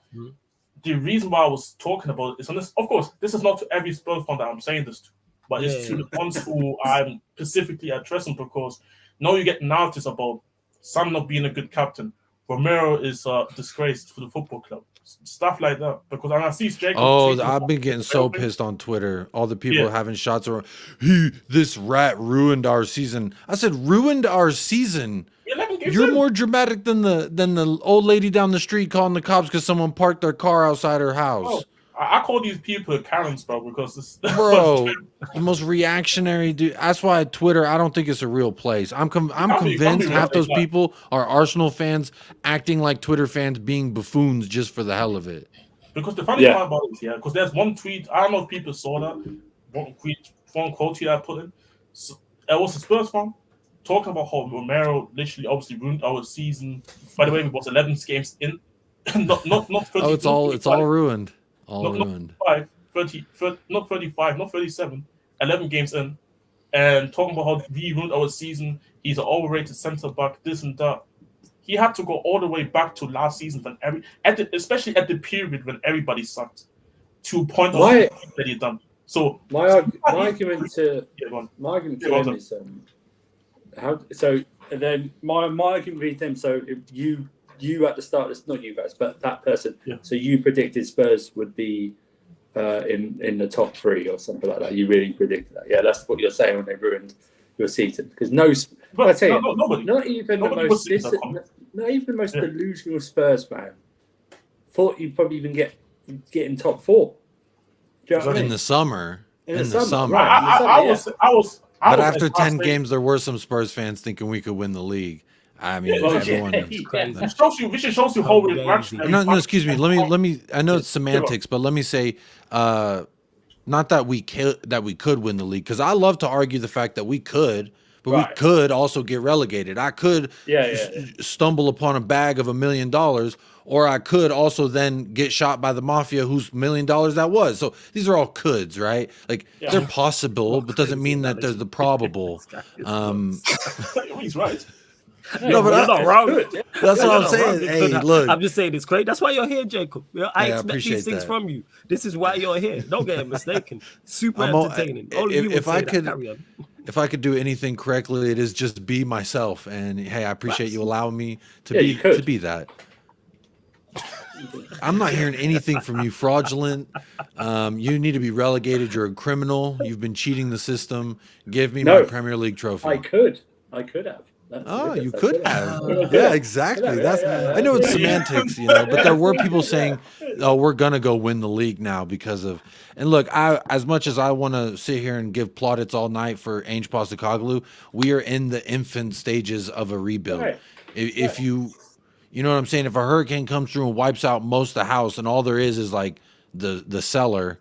the reason why I was talking about it is on this. Of course, this is not to every Spurs fan that I'm saying this to, but it's to the ones who I'm specifically addressing because now you get narratives about Sam not being a good captain. Romero is disgraced for the football club. Stuff like that. Because I see Jacob. I've been getting so pissed on Twitter. All the people having shots around. This rat ruined our season. I said, ruined our season. You're more dramatic than the old lady down the street calling the cops because someone parked their car outside her house. Oh, I call these people Karens, bro, because it's the most reactionary dude. That's why Twitter, I don't think it's a real place. I'm convinced half those people are Arsenal fans acting like Twitter fans being buffoons just for the hell of it. Because the funny part about it, because there's one tweet, I don't know if people saw that, one quote tweet I put in. So, it was a Spurs fan talking about how Romero literally obviously ruined our season. By the way, we was 11 games in. not 30, it's all ruined. Ruined. Not 35, not 37, 11 games in, and talking about how we ruined our season. He's an overrated centre back, this and that. he had to go all the way back to last season when especially at the period when everybody sucked to point out that he done. So my argument to him is and then my argument with them. So if you at the start, it's not you guys, but that person. Yeah. So you predicted Spurs would be in the top 3 or something like that. You really predicted that. Yeah, that's what you're saying when they ruined your season. Because nobody. Not even the most delusional Spurs fan thought you'd probably even get in top 4. Do you know what I mean? In the summer. In the summer. Right. But after 10 games, there were some Spurs fans thinking we could win the league. I mean, everyone. Which shows you how reactionary. No, excuse me. Let me. I know it's semantics, but let me say, not that we could win the league, because I love to argue the fact that we could, but we could also get relegated. I could stumble upon a bag of $1 million, or I could also then get shot by the mafia, whose $1 million that was. So these are all coulds, right? Like they're possible, but doesn't mean that they're the probable. He's right. No, but you're not wrong. That's what I'm saying. Hey, look. I'm just saying it's great. That's why you're here, Jacob. I expect these things that. from you. This is why you're here. Don't get it mistaken. Super entertaining. Only you would say that. Carry on. If I could do anything correctly, it is just be myself. And hey, I appreciate you allowing me to be that. I'm not hearing anything from you fraudulent. You need to be relegated. You're a criminal. You've been cheating the system. Give me my Premier League trophy. I could have. You could have. Yeah, exactly. I know it's semantics, but there were people saying, "Oh, we're gonna go win the league now because of." And look, as much as I want to sit here and give plaudits all night for Ange Postecoglou, we are in the infant stages of a rebuild. Right. If you know what I'm saying, if a hurricane comes through and wipes out most of the house, and all there is like the cellar.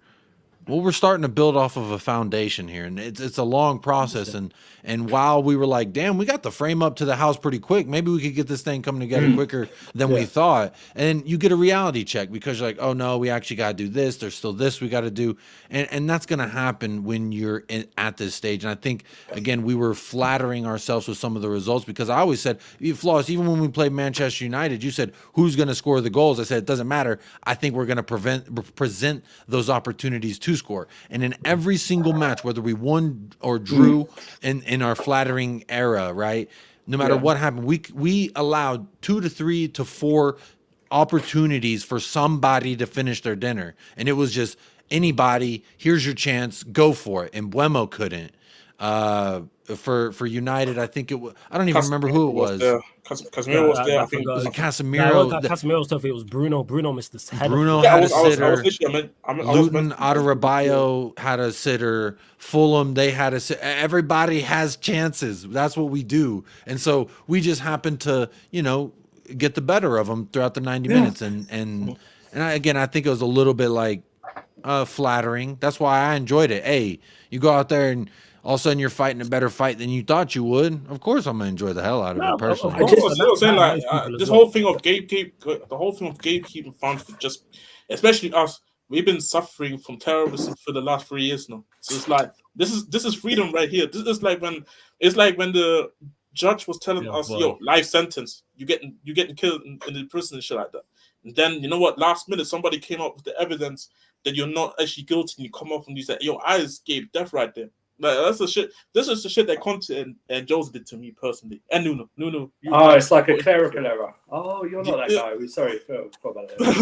Well, we're starting to build off of a foundation here, and it's a long process. And while we were like, damn, we got the frame up to the house pretty quick. Maybe we could get this thing coming together quicker than we thought. And you get a reality check because you're like, oh no, we actually got to do this. There's still this we got to do, and that's going to happen when you're at this stage. And I think again, we were flattering ourselves with some of the results because I always said, Floss, even when we played Manchester United, you said who's going to score the goals. I said it doesn't matter. I think we're going to present those opportunities to score. And in every single match, whether we won or drew in our flattering era, right? No matter what happened, we allowed 2 to 3 to 4 opportunities for somebody to finish their dinner. And it was just anybody, here's your chance, go for it. And Buemo couldn't. For United, I think it was. I don't even remember who it was. Casemiro was there. I think was it Casemiro? Casemiro stuff. It was Bruno. Bruno missed the header. Bruno had a sitter. Luton Adebayo had a sitter. Fulham, they had a sitter. Everybody has chances. That's what we do. And so we just happened to, get the better of them throughout the 90 minutes. And I think it was a little bit like flattering. That's why I enjoyed it. Hey, you go out there and all of a sudden you're fighting a better fight than you thought you would. Of course, I'm gonna enjoy the hell out of it personally. I was saying this whole thing of gatekeeping funds, just especially us, we've been suffering from terrorism for the last 3 years now. So it's like this is freedom right here. This is like when the judge was telling us, life sentence, you getting killed in the prison and shit like that. And then you know what? Last minute, somebody came up with the evidence that you're not actually guilty, and you come up and you say, I escaped death right there. Like, that's the shit. This is the shit that Conte and Jose did to me personally, and Nuno. It's like a clerical error. Oh, you're not that guy. We're sorry, Phil.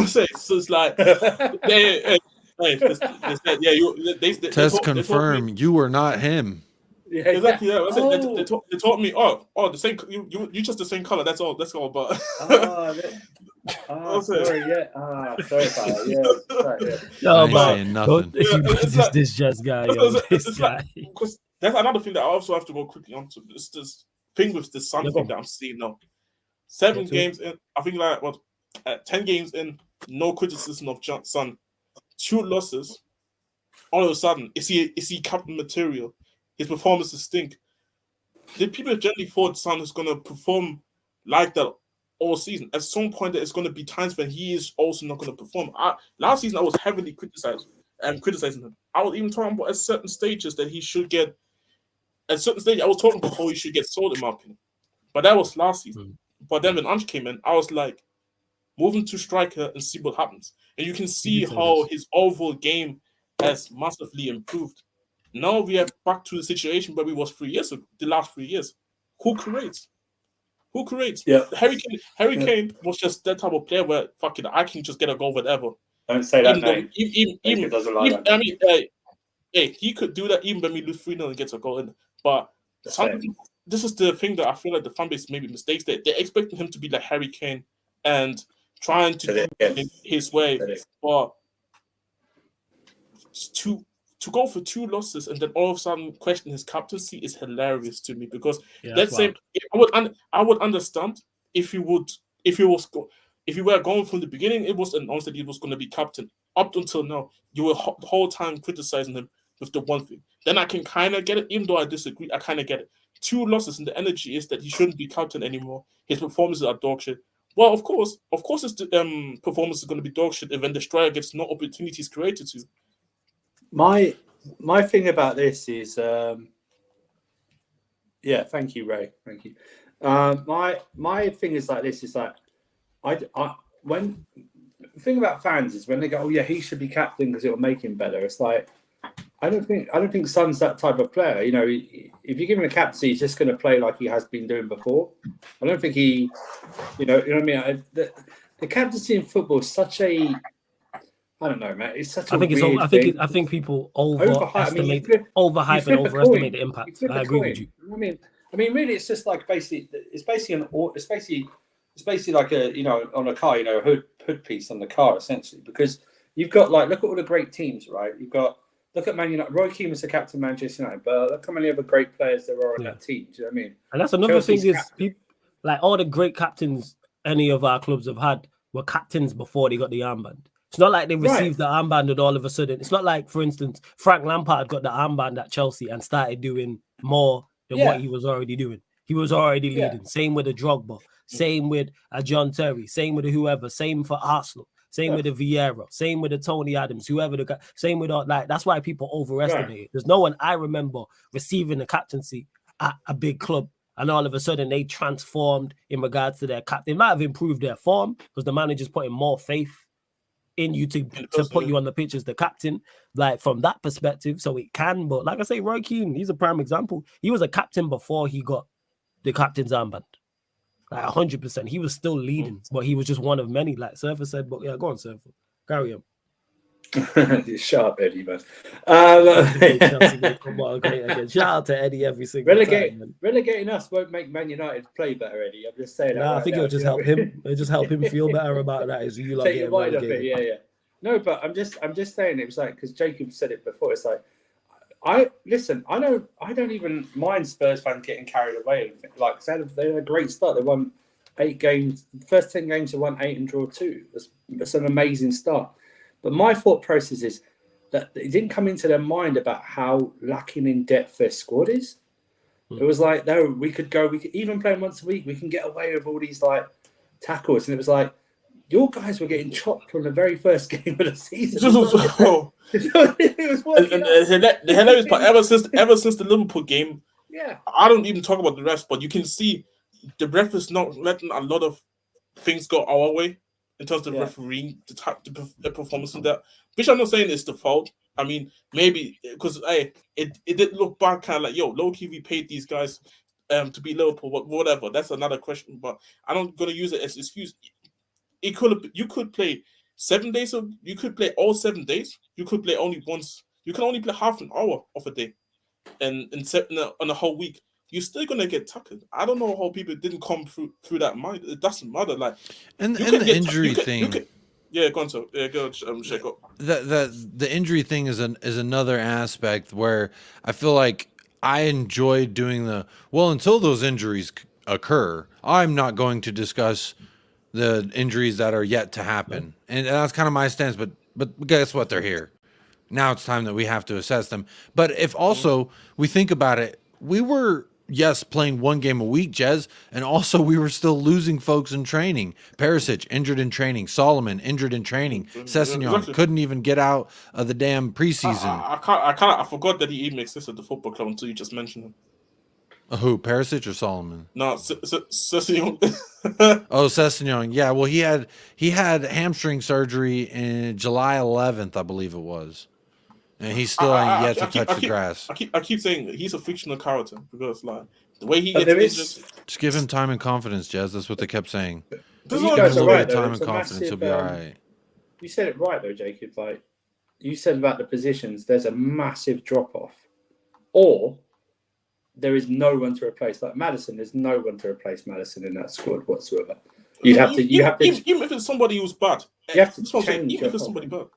So it's like, Test confirm you were not him. Yeah, exactly. Yeah. They taught me. The same. You just the same color. That's all. But. Sorry. Yeah. Sorry about that. Yeah. No, saying nothing. This just guy. This guy. Because that's another thing that I also have to go quickly onto. It's this thing with the Sun thing that I'm seeing now. 7 games in. I think 10 games in. No criticism of Son. 2 losses. All of a sudden, is he captain material? His performances stink. The people generally thought Son is going to perform like that all season. At some point, there's going to be times when he is also not going to perform. Last season, I was heavily criticizing him. I was even talking about at certain stages that he should get. At certain stages, I was talking about how he should get sold, in my opinion. But that was last season. But then when Ange came in, I was like, move him to striker and see what happens. And you can see say how this. his overall game has massively improved. Now we are back to the situation where we was 3 years ago, the last 3 years. Who creates? Who creates? Yeah. Harry Kane was just that type of player where fuck it, I can just get a goal, whatever. Don't say that Even though, name. even, Baker doesn't like that. I mean, hey, he could do that even when we lose 3-0 and gets a goal in. But this is the thing that I feel like the fan base maybe mistakes that they're expecting him to be like Harry Kane and trying to do it his way. But to go for 2 losses and then all of a sudden question his captaincy is hilarious to me, because let's say I would understand if you were going from the beginning, it was announced that he was going to be captain. Up until now, you were the whole time criticizing him with the one thing. Then I can kind of get it, even though I disagree. I kind of get it. 2 losses, and the energy is that he shouldn't be captain anymore. His performances are dog shit. Well, of course, his performance is going to be dog shit if when the striker gets no opportunities created to. My thing about this is, thank you, Ray. Thank you. My thing is like this. Is like, when the thing about fans is when they go, oh yeah, he should be captain because it'll make him better. It's like, I don't think Son's that type of player. You know, if you give him a captaincy, he's just going to play like he has been doing before. I don't think he, you know what I mean. The captaincy in football is such a, I don't know, man. It's such a weird thing. I think people overhype and overestimate the impact. I agree with you. I mean, really, it's just like basically like a, you know, on a car, you know, a hood piece on the car essentially, because you've got like, look at all the great teams, right? Look at Man United. Roy Keane was the captain of Manchester United, but look how many other great players there are on that team. Do you know what I mean? And that's another thing is people, like all the great captains any of our clubs have had were captains before they got the armband. It's not like they received the armband and all of a sudden. It's not like, for instance, Frank Lampard got the armband at Chelsea and started doing more than what he was already doing. He was already leading. Same with the Drogba. Same with a John Terry. Same with the whoever. Same for Arsenal. Same with the Vieira. Same with the Tony Adams. Whoever the guy. Same with all like. That's why people overestimate it. There's no one I remember receiving the captaincy at a big club, and all of a sudden they transformed in regards to their captain. They might have improved their form because the manager's putting more faith in you to put you on the pitch as the captain, like from that perspective. So it can, but like I say, Roy Keane, he's a prime example. He was a captain before he got the captain's armband. Like 100%. He was still leading, but he was just one of many. Like Surfer said, but yeah, go on, Surfer. Carry on. Shut up, Eddie, man. Shout out to Eddie every single time. Relegating us won't make Man United play better, Eddie. I'm just saying that. I think it'll just help him. It'll just help him feel better about that. Is you like getting relegated. Yeah. No, but I'm just saying it was like, because Jacob said it before. It's like, I don't even mind Spurs fans getting carried away. Like they had a great start. They won 8 games. First 10 games they won 8 and draw 2. That's an amazing start. But my thought process is that it didn't come into their mind about how lacking in depth their squad is. It was like, no, we could even play once a week. We can get away with all these like tackles. And it was like, your guys were getting chopped from the very first game of the season. It was working. The hilarious part, ever since the Liverpool game, I don't even talk about the refs, but you can see the ref is not letting a lot of things go our way in terms of refereeing the performance of that. Which I'm not saying is the fault. I mean, maybe because it did look bad, kind of like, yo, low key we paid these guys to beat Liverpool, but whatever. That's another question. But I'm not gonna use it as an excuse. You could play 7 days, or you could play all 7 days. You could play only once. You can only play half an hour of a day, and on a whole week, you're still gonna get tackled. I don't know how people didn't come through that mind. It doesn't matter. Like and the injury thing. Go on. So go check up. The injury thing is another aspect where I feel like I enjoy doing until those injuries occur. I'm not going to discuss the injuries that are yet to happen, and that's kind of my stance. But guess what? They're here. Now it's time that we have to assess them. But if also we think about it, we were playing 1 game a week, Jez, and also we were still losing folks in training. Perisic injured in training, Solomon injured in training, Sessegnon couldn't even get out of the damn preseason. I forgot that he even existed at the football club until you just mentioned him. Who, Perisic or Solomon? No, Sessignon. Oh, Sessignon. Yeah, well, he had hamstring surgery in July 11th, I believe it was, and he's still yet to touch the grass. I keep saying he's a fictional character because like the way he But gets there injured. is. Just give him time and confidence, Jez. That's what they kept saying. This You is guys Give what him are a little I'm right, bit of though. time It's and a confidence. He'll massive, be all right. You said it right though, Jacob. Like you said about the positions, there's a massive drop off, or there is no one to replace. Like Maddison, there's no one to replace Maddison in that squad whatsoever. You have to. Even if it's somebody who's bad, You have to that's what I'm saying. change Even if your it's somebody whole- bad,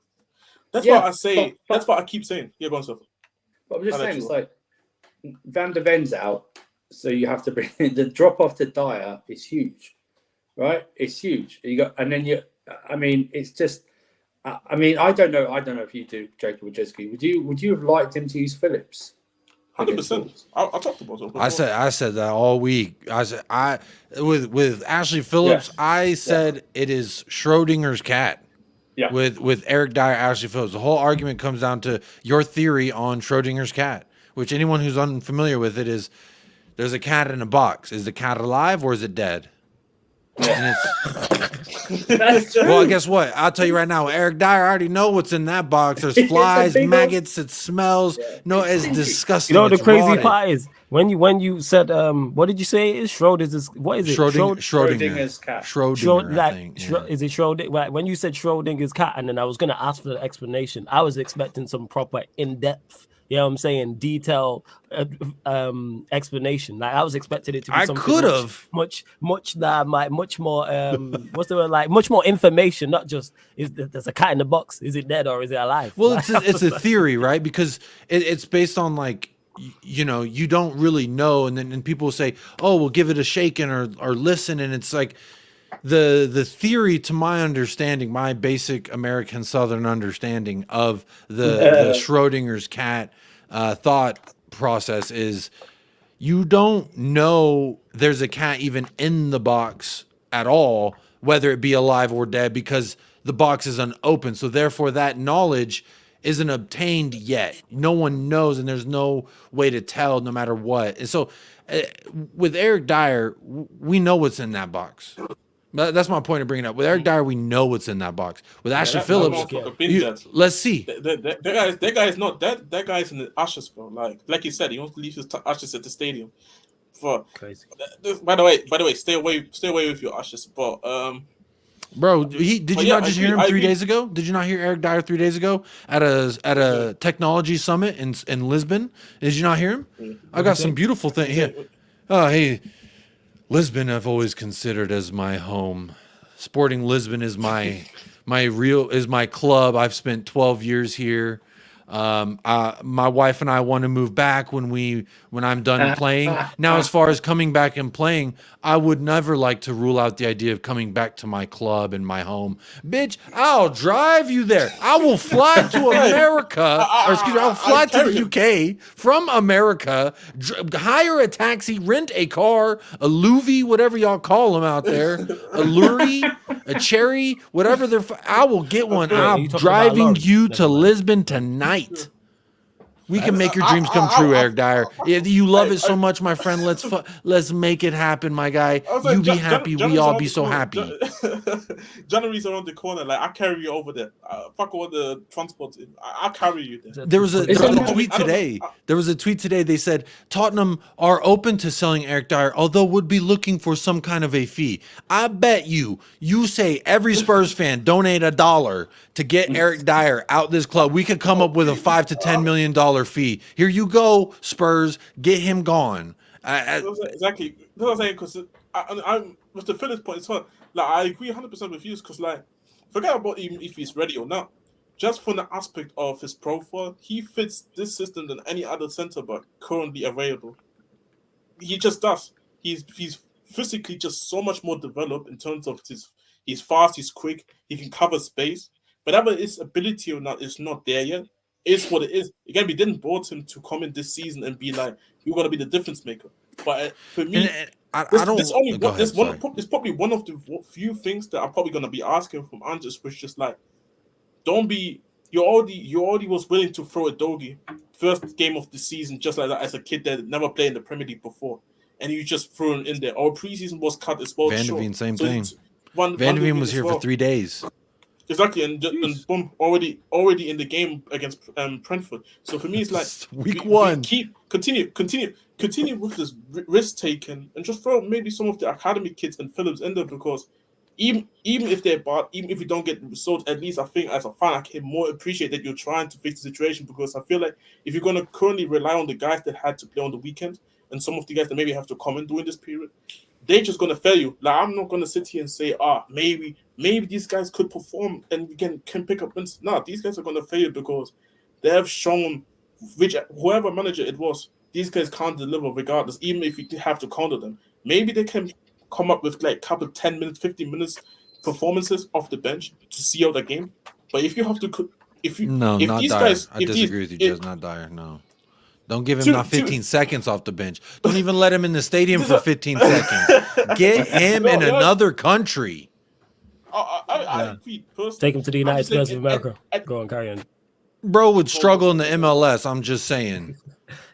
that's Yeah, what I say. but- That's what I keep saying. Yeah, go on, Seth. But I'm just Oh, saying, that's it's like Van der Ven's out, so you have to bring the drop off to Dyer is huge, right? It's huge. You got, and then you. I mean, it's just. I mean, I don't know. I don't know if you do, Jacob or Jeski. Would you have liked him to use Phillips? 100%. I talked about it. I said that all week. I said with Ashley Phillips. Yes. I said it is Schrodinger's cat. Yeah. With Eric Dyer, Ashley Phillips. The whole argument comes down to your theory on Schrodinger's cat, which anyone who's unfamiliar with it is there's a cat in a box. Is the cat alive or is it dead? Yeah. And That's true. well, guess what? I'll tell you right now, Eric Dyer, I already know what's in that box. There's It's a flies, big old- maggots, it smells. Yeah. No, it's It's disgusting. You know what the It's crazy rotted. part is when you said what did you say it is Schrodinger's? What is it? Schrodinger's Schrodinger's cat. Schrodinger, I think. Is it Schrodinger? Right, when you said Schrodinger's cat, and then I was gonna ask for the explanation, I was expecting some proper in-depth, you know what I'm saying, detailed explanation. Like I was expecting it to be I something could have. much more what's the word, like much more information, not just there's a cat in the box, is it dead or is it alive? Well, Like, it's a theory, right? Because it's based on like you know, you don't really know, and then people will say, "Oh, we'll give it a shaken or listen," and it's like the theory, to my understanding, my basic American Southern understanding of the Schrodinger's cat thought process is you don't know there's a cat even in the box at all, whether it be alive or dead, because the box is unopened. So therefore that knowledge isn't obtained yet. No one knows, and there's no way to tell no matter what. And so with Eric Dyer, we know what's in that box. That's my point of bringing it up. With Eric Dyer, we know what's in that box. With Ashley Phillips, let's see. That guy is not dead. That guy is in the ashes, bro. Like you said, he wants to leave his ashes at the stadium. For crazy. By the way, stay away with your ashes. But bro, did you not just hear him 3 days ago? Did you not hear Eric Dyer 3 days ago at a technology summit in Lisbon? Did you not hear him? I got some beautiful things here. Oh, hey. Lisbon I've always considered as my home. Sporting Lisbon is my club. I've spent 12 years here. My wife and I want to move back when I'm done playing. Now, as far as coming back and playing, I would never like to rule out the idea of coming back to my club and my home. Bitch, I'll drive you there. I will fly to America, or excuse me, I'll fly to the UK from America, hire a taxi, rent a car, a Louvie, whatever y'all call them out there, a Lurie, a Cherry, whatever I will get one. Yeah, I'm driving you to Lisbon tonight. We can make your dreams come true, Eric Dyer. If you love it so much, my friend, let's make it happen, my guy. You be happy, we all be so happy. January's around the corner. Like I carry you over there. Fuck all the transport. I'll carry you there. There was a tweet today. There was a tweet today. They said Tottenham are open to selling Eric Dyer, although would be looking for some kind of a fee. I bet you say every Spurs fan donate $1 to get Eric Dyer out this club. We could come up with a $5 to $10 million fee. Here you go, Spurs. Get him gone. Exactly. That's what I'm saying. Because I'm with the Phillips point. It's fun. Like I agree 100% with you. Because like, forget about even if he's ready or not. Just from the aspect of his profile, he fits this system than any other centre back currently available. He just does. He's physically just so much more developed in terms of he's fast, he's quick, he can cover space. Whatever his ability or not is not there yet. Is what it is. Again, we didn't bought him to come in this season and be like, you're gonna be the difference maker. But for me, it's probably one of the few things that I'm probably gonna be asking from Andres, which is like, don't be you already was willing to throw a doggy first game of the season just like that as a kid that never played in the Premier League before, and you just threw him in there. Our preseason was cut as well. Van de Ven, same So thing. it's Van Van de de Ven Ven was as here well. for 3 days. Exactly, and boom, already in the game against Brentford. So for me, it's like Week we 1. continue with this risk taking, and just throw maybe some of the academy kids and Phillips in there, because even if they're bad, even if you don't get the results, at least I think as a fan I can more appreciate that you're trying to fix the situation, because I feel like if you're gonna currently rely on the guys that had to play on the weekend and some of the guys that maybe have to come in during this period, they're just gonna fail you. Like, I'm not gonna sit here and say, maybe these guys could perform and we can pick up wins. No, these guys are gonna fail you because they have shown, whoever manager it was, these guys can't deliver regardless, even if you have to counter them. Maybe they can come up with like a couple 10 minutes, 15 minutes performances off the bench to see out the game. But if you have to, No, if not these Dyer. guys, I disagree with you, Jez. Not Dyer. No. Don't give him not 15 seconds off the bench. Don't even let him in the stadium for 15 seconds. Get him in another country. I agree personally. Take him to the United just saying, States of America. Go on, carry on. Bro would struggle in the MLS. I'm just saying.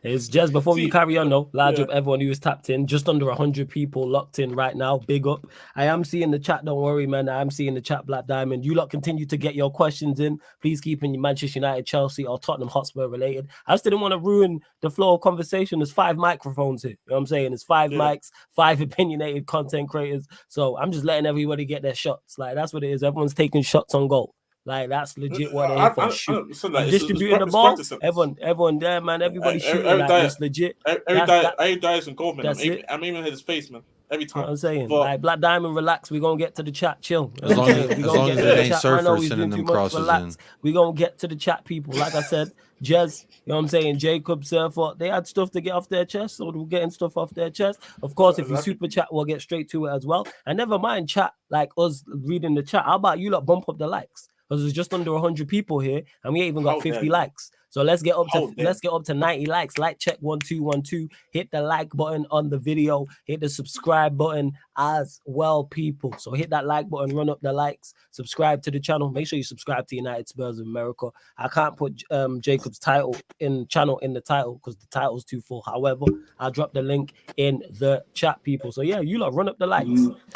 It's just before you carry on, though. Large up yeah. everyone who is tapped in. Just under 100 people locked in right now. Big up. I am seeing the chat. Don't worry, man. I am seeing the chat, Black Diamond. You lot continue to get your questions in. Please keep in your Manchester United, Chelsea, or Tottenham Hotspur related. I just didn't want to ruin the flow of conversation. There's 5 microphones here. You know what I'm saying? There's 5 mics, 5 opinionated content creators. So I'm just letting everybody get their shots. Like, that's what it is. Everyone's taking shots on goal. Like, that's legit what they're here for. Shoot. So like, Distributing the ball. Everyone there, man. Everybody shooting. Like, it's legit. Every Dyer's in goal, man. I'm aiming at his face, man. Every time. You know what I'm saying? Like, Black Diamond, relax. We're going to get to the chat. Chill. As long as it ain't surfers sending them crosses in. We're going to get to the chat, people. Like I said, Jez, you know what I'm saying? Jacob, Surfer, they had stuff to get off their chest, so we're getting stuff off their chest. Of course, if you super chat, we'll get straight to it as well. And never mind chat, like us reading the chat. How about you lot bump up the likes? Because there's just under 100 people here, and we ain't even got 50 likes. So let's get up to 90 likes. Like check 1212. Hit the like button on the video. Hit the subscribe button as well, people. So hit that like button, run up the likes, subscribe to the channel. Make sure you subscribe to United Spurs of America. I can't put Jacob's title in the title because the title's too full. However, I'll drop the link in the chat, people. So yeah, you lot run up the likes.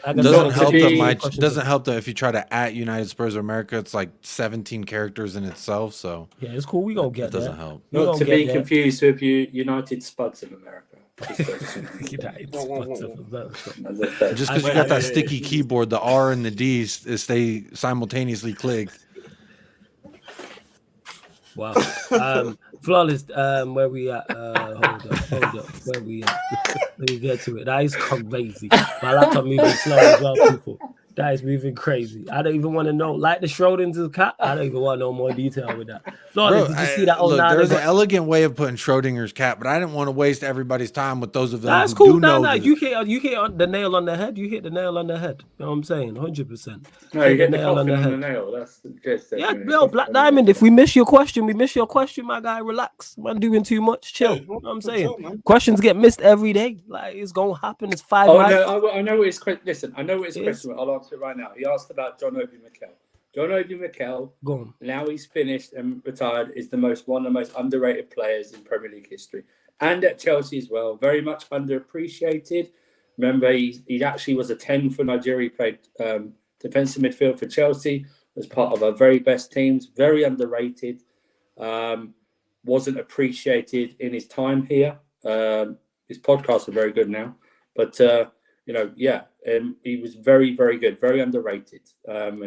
Doesn't help that if you try to at United Spurs of America, it's like 17 characters in itself. So yeah, it's cool. We gonna get it doesn't help. Not to be confused with United Spuds of America. Just because you got that sticky keyboard, the R and the D stay simultaneously clicked. Wow. Flawless, where we at? Hold up. Where we at? Let me get to it. That is crazy. My laptop moving slow as well, people. That is moving crazy. I don't even want to know. Like the Schrodingers cat, I don't even want no more detail with that. Flawless, did you see that? There's an elegant way of putting Schrodinger's cat, but I didn't want to waste everybody's time with those of them That's who cool. do know. You hit the nail on the head. You hit the nail on the head. You know what I'm saying? 100%. No, you get the nail on the nail. That's just Black Diamond. If we miss your question, my guy. Relax. Man, doing too much. Chill. You know what I'm saying? Questions get missed every day. Like, it's gonna happen. It's 5 minutes. I know it's question. Listen, I know it's a question. I'll answer it right now. He asked about John Obi Mikel. John Obi Mikel, now he's finished and retired, is one of the most underrated players in Premier League history. And at Chelsea as well. Very much underappreciated. Remember, he actually was a 10 for Nigeria. He played defensive midfield for Chelsea. Was part of our very best teams. Very underrated. Wasn't appreciated in his time here. His podcasts are very good now. But, he was very, very good, very underrated. And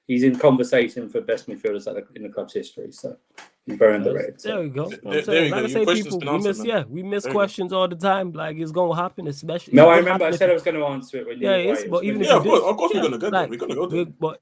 he's in conversation for best midfielders in the club's history. So he's very underrated. There we go. We miss questions all the time. Like, it's going to happen, especially. No, I remember I said I was going to answer it when you of course we're going to go there. We're going to go there. But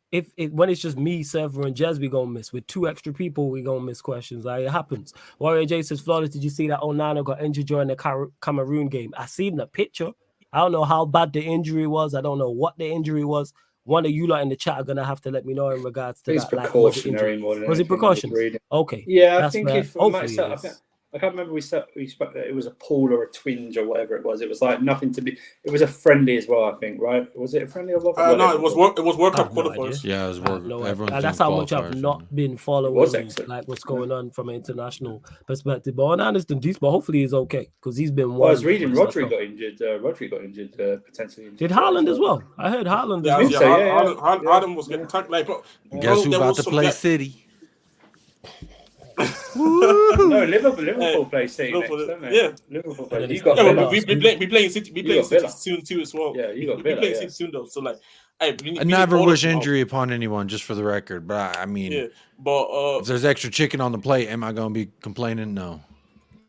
when it's just me, Sever, and Jez, we're going to miss. With 2 extra people, we're going to miss questions. Like, it happens. Warrior J says, Flawless, did you see that Onana got injured during the Cameroon game? I seen the picture. I don't know how bad the injury was. I don't know what the injury was. One of you lot in the chat are going to have to let me know in regards to it's that. Precautionary more than was it precaution? Okay. Yeah, I think if myself, I can't remember we spoke that it was a pool or a twinge or whatever it was. It was like nothing to be. It was a friendly as well, I think, right? Was it a friendly or what? No, it was World I Cup have no qualifiers. idea. Yeah, it was I have work. no idea. Everyone's And doing that's how much I've qualifiers, not man. been It was following excellent. like what's going on from an international perspective. But I understand this, but hopefully he's okay because he's been Well, I was one reading for the Rodri stuff. got injured. Rodri got injured, potentially injured. Did Haaland as well? I heard Haaland Yeah, as think well. yeah, so, yeah. Harden was getting tagged. Like, bro, Guess who there about was to some play guy- City? No, Liverpool play City next, Liverpool, don't they? yeah. Liverpool And play. then You it's got got Yeah, Villa. but we playing City. We You playing got City Villa. soon too as well. Yeah, you got we Villa, playing yeah. City soon though. So like, hey, we I need never all wish of them out. injury upon anyone, just for the record. But I mean, Yeah, but if there's extra chicken on the plate, am I going to be complaining? No.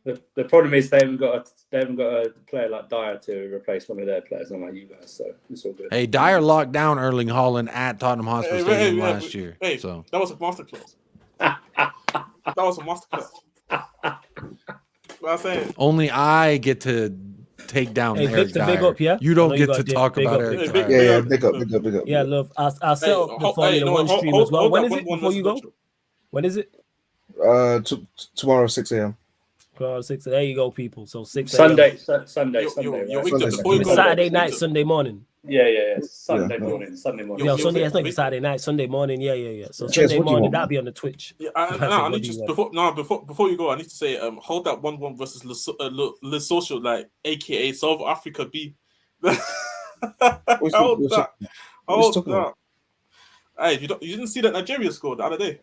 The problem is they haven't got a player like Dyer to replace one of their players, unlike you guys. So it's all good. Hey, Dyer locked down Erling Haaland at Tottenham Hotspur Hey, Stadium hey, last year. Hey, So that was a masterclass. That was a masterclass. What I'm saying. only I get to take down Hey, Eric Victor, big Dyer. up, yeah? You I don't know you get to got talk big about up, Eric Victor. Dyer. Yeah, Yeah, big up. Yeah, love. I'll set up the Hold- Formula One stream as well. When is it? one Before you go? message. When is it? Tomorrow 6 a.m. 6. There you go, people. So 6 Sunday, Yo, right? Victor, Sunday. before you It's go, Saturday Victor, night, Sunday morning. Yeah. Sunday Yeah. morning. Yo, Yeah, Sunday. It's not Victor. Saturday night, Sunday morning. Yeah. So Cheers, Sunday what do you morning, want, that'll man? be on the Twitch. Yeah, I said, I what need do you to before you go, I need to say hold that 1-1 versus Le Social, like aka South Africa B. Hold What's that. Hold talking that. about? Hey, you didn't see that Nigeria scored the other day.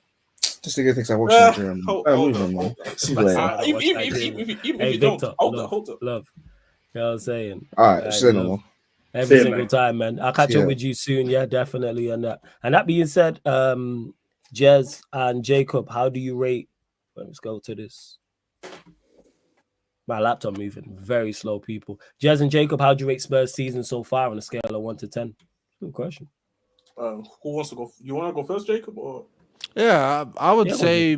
This nigga thinks I watch Uh, Nigeria. man. hold- Hey, hold move on, on, man. hold on. See you But- later. watch Even Nigeria. if Hey, you don't, Victor, hold love. that. You know what I'm saying? All right, Alright, say no love. more. Every See you, single mate. time, man. I'll catch Yeah. up with you soon. Yeah, definitely. And that being said, Jez and Jacob, how do you rate? Let's go to this. My laptop moving very slow, people. Jez and Jacob, how do you rate Spurs season so far on a scale of 1 to 10? Good question. Who wants to go? You want to go first, Jacob? Or Yeah, I would Yeah, say,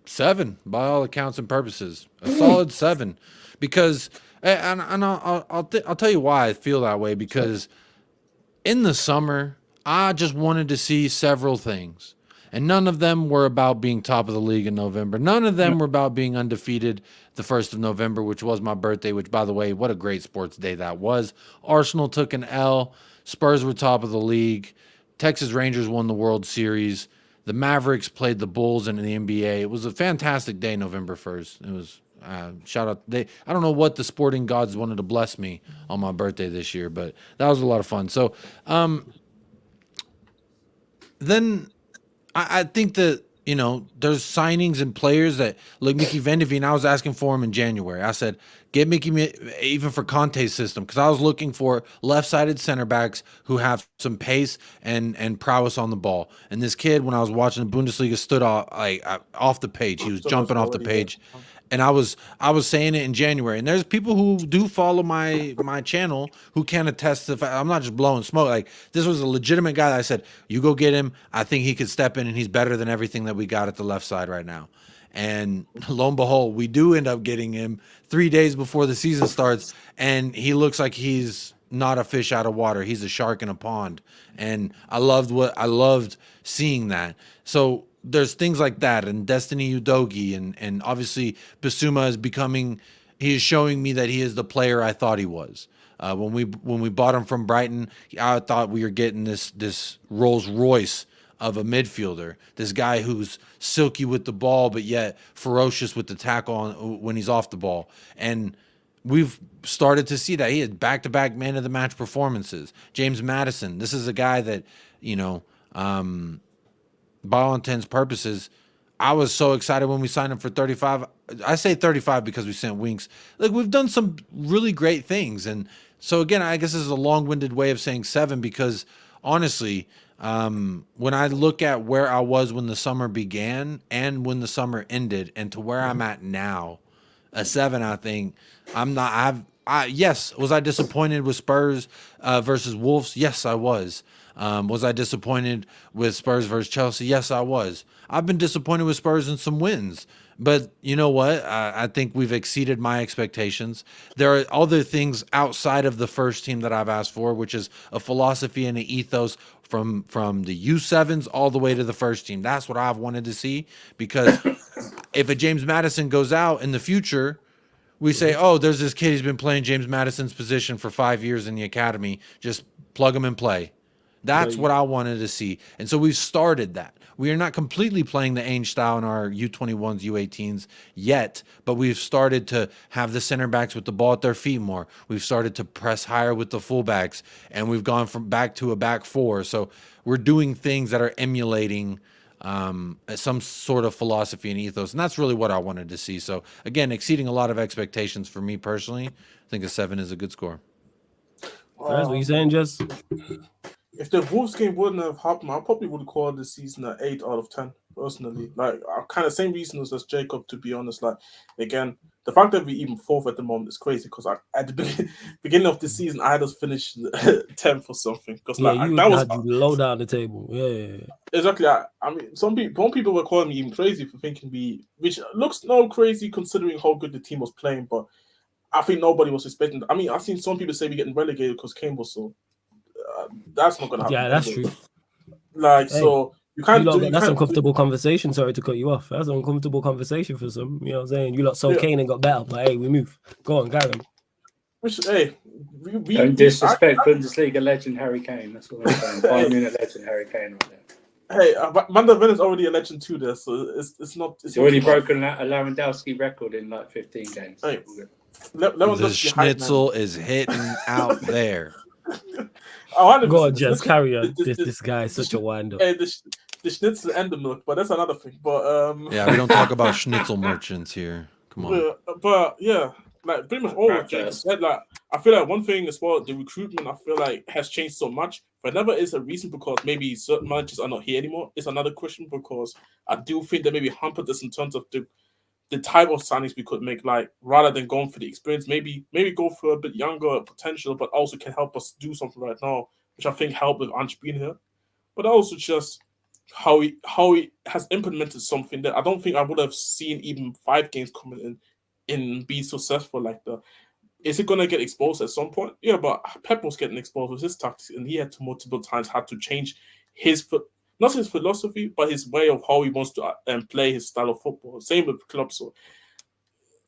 7 by all accounts and purposes. A solid 7, because and I'll tell you why I feel that way. Because in the summer, I just wanted to see several things, and none of them were about being top of the league in November. None of them were about being undefeated the 1st of November, which was my birthday. Which, by the way, what a great sports day that was. Arsenal took an L. Spurs were top of the league. Texas Rangers won the World Series. The Mavericks played the Bulls in the NBA. It was a fantastic day, November 1st. It was shout out. I don't know what the sporting gods wanted to bless me on my birthday this year, but that was a lot of fun. So then I think that, there's signings and players that, like Mickey Van de Veen, I was asking for him in January. I said, get Mickey, even for Conte's system, because I was looking for left-sided center backs who have some pace and prowess on the ball. And this kid, when I was watching the Bundesliga, stood off the page. He was jumping off the page. And I was saying it in January. And there's people who do follow my channel who can attest to the fact I'm not just blowing smoke. Like, this was a legitimate guy that I said, you go get him. I think he could step in, and he's better than everything that we got at the left side right now. And lo and behold, we do end up getting him 3 days before the season starts, and he looks like he's not a fish out of water. He's a shark in a pond. And I loved seeing that. So there's things like that, and Destiny Udogi, and obviously Bissouma he is showing me that he is the player I thought he was. When we bought him from Brighton, I thought we were getting this Rolls Royce of a midfielder, this guy who's silky with the ball, but yet ferocious with the tackle when he's off the ball. And we've started to see that. He had back-to-back man of the match performances. James Madison, this is a guy that, by all intents and purposes, I was so excited when we signed him for 35. I say 35 because we sent Winks. Like, we've done some really great things. And so, again, I guess this is a long-winded way of saying 7 because, honestly, when I look at where I was when the summer began and when the summer ended and to where I'm at now, a 7, I think. Yes, was I disappointed with Spurs versus Wolves? Yes, I was. Was I disappointed with Spurs versus Chelsea? Yes, I was. I've been disappointed with Spurs in some wins. But you know what? I think we've exceeded my expectations. There are other things outside of the first team that I've asked for, which is a philosophy and an ethos from the U7s all the way to the first team. That's what I've wanted to see because if a James Madison goes out in the future, we say, oh, there's this kid who's been playing James Madison's position for 5 years in the academy. Just plug him and play. That's what I wanted to see. And so we've started that. We are not completely playing the Ainge style in our U21s, U18s yet, but we've started to have the center backs with the ball at their feet more. We've started to press higher with the fullbacks, and we've gone from back to a back four. So we're doing things that are emulating some sort of philosophy and ethos, and that's really what I wanted to see. So again, exceeding a lot of expectations for me personally. I think a 7 is a good score. That's what you saying, Jess? If the Wolves game wouldn't have happened, I probably would call this season an 8 out of 10, personally. Like, kind of same reasons as Jacob, to be honest. Like, again, the fact that we even 4th at the moment is crazy, because at the beginning of the season, I had us finish 10th or something. Because Yeah, like, you that was had you low down the table. Yeah. exactly. I mean, some people were calling me even crazy for thinking which looks no crazy considering how good the team was playing, but I think nobody was expecting. I mean, I've seen some people say we're getting relegated because Kane was so. That's not gonna happen. Yeah, that's anyway. true. Like, Hey, so you can't do. That's uncomfortable conversation. Sorry to cut you off. That's an uncomfortable conversation for some. You know what I'm saying? You lot so Kane and got better, but hey, we move. Go on, Gary. Don't disrespect Bundesliga legend Harry Kane. That's what I'm saying. 5-minute legend Harry Kane right there. Hey, Van der Ven is already a legend too there, so it's not. He's already broken a Lewandowski record in like 15 games. Hey, the schnitzel is hitting out there. Go on, Jess, carry on. This guy is such a wind-up. Hey, the schnitzel and the milk, but that's another thing. But yeah, we don't talk about schnitzel merchants here. Come on. But yeah, like pretty much all what Jacob said. Like, I feel like one thing as well, the recruitment, I feel like has changed so much. But never is a reason because maybe certain managers are not here anymore. It's another question because I do think that maybe hampered us in terms of the type of signings we could make, like rather than going for the experience, maybe go for a bit younger potential, but also can help us do something right now, which I think helped with Ange being here. But also just how he has implemented something that I don't think I would have seen even 5 games coming in be successful like that. Is it gonna get exposed at some point? Yeah, but Pep was getting exposed with his tactics, and he had to multiple times had to change not his philosophy, but his way of how he wants to play his style of football. Same with clubs. So,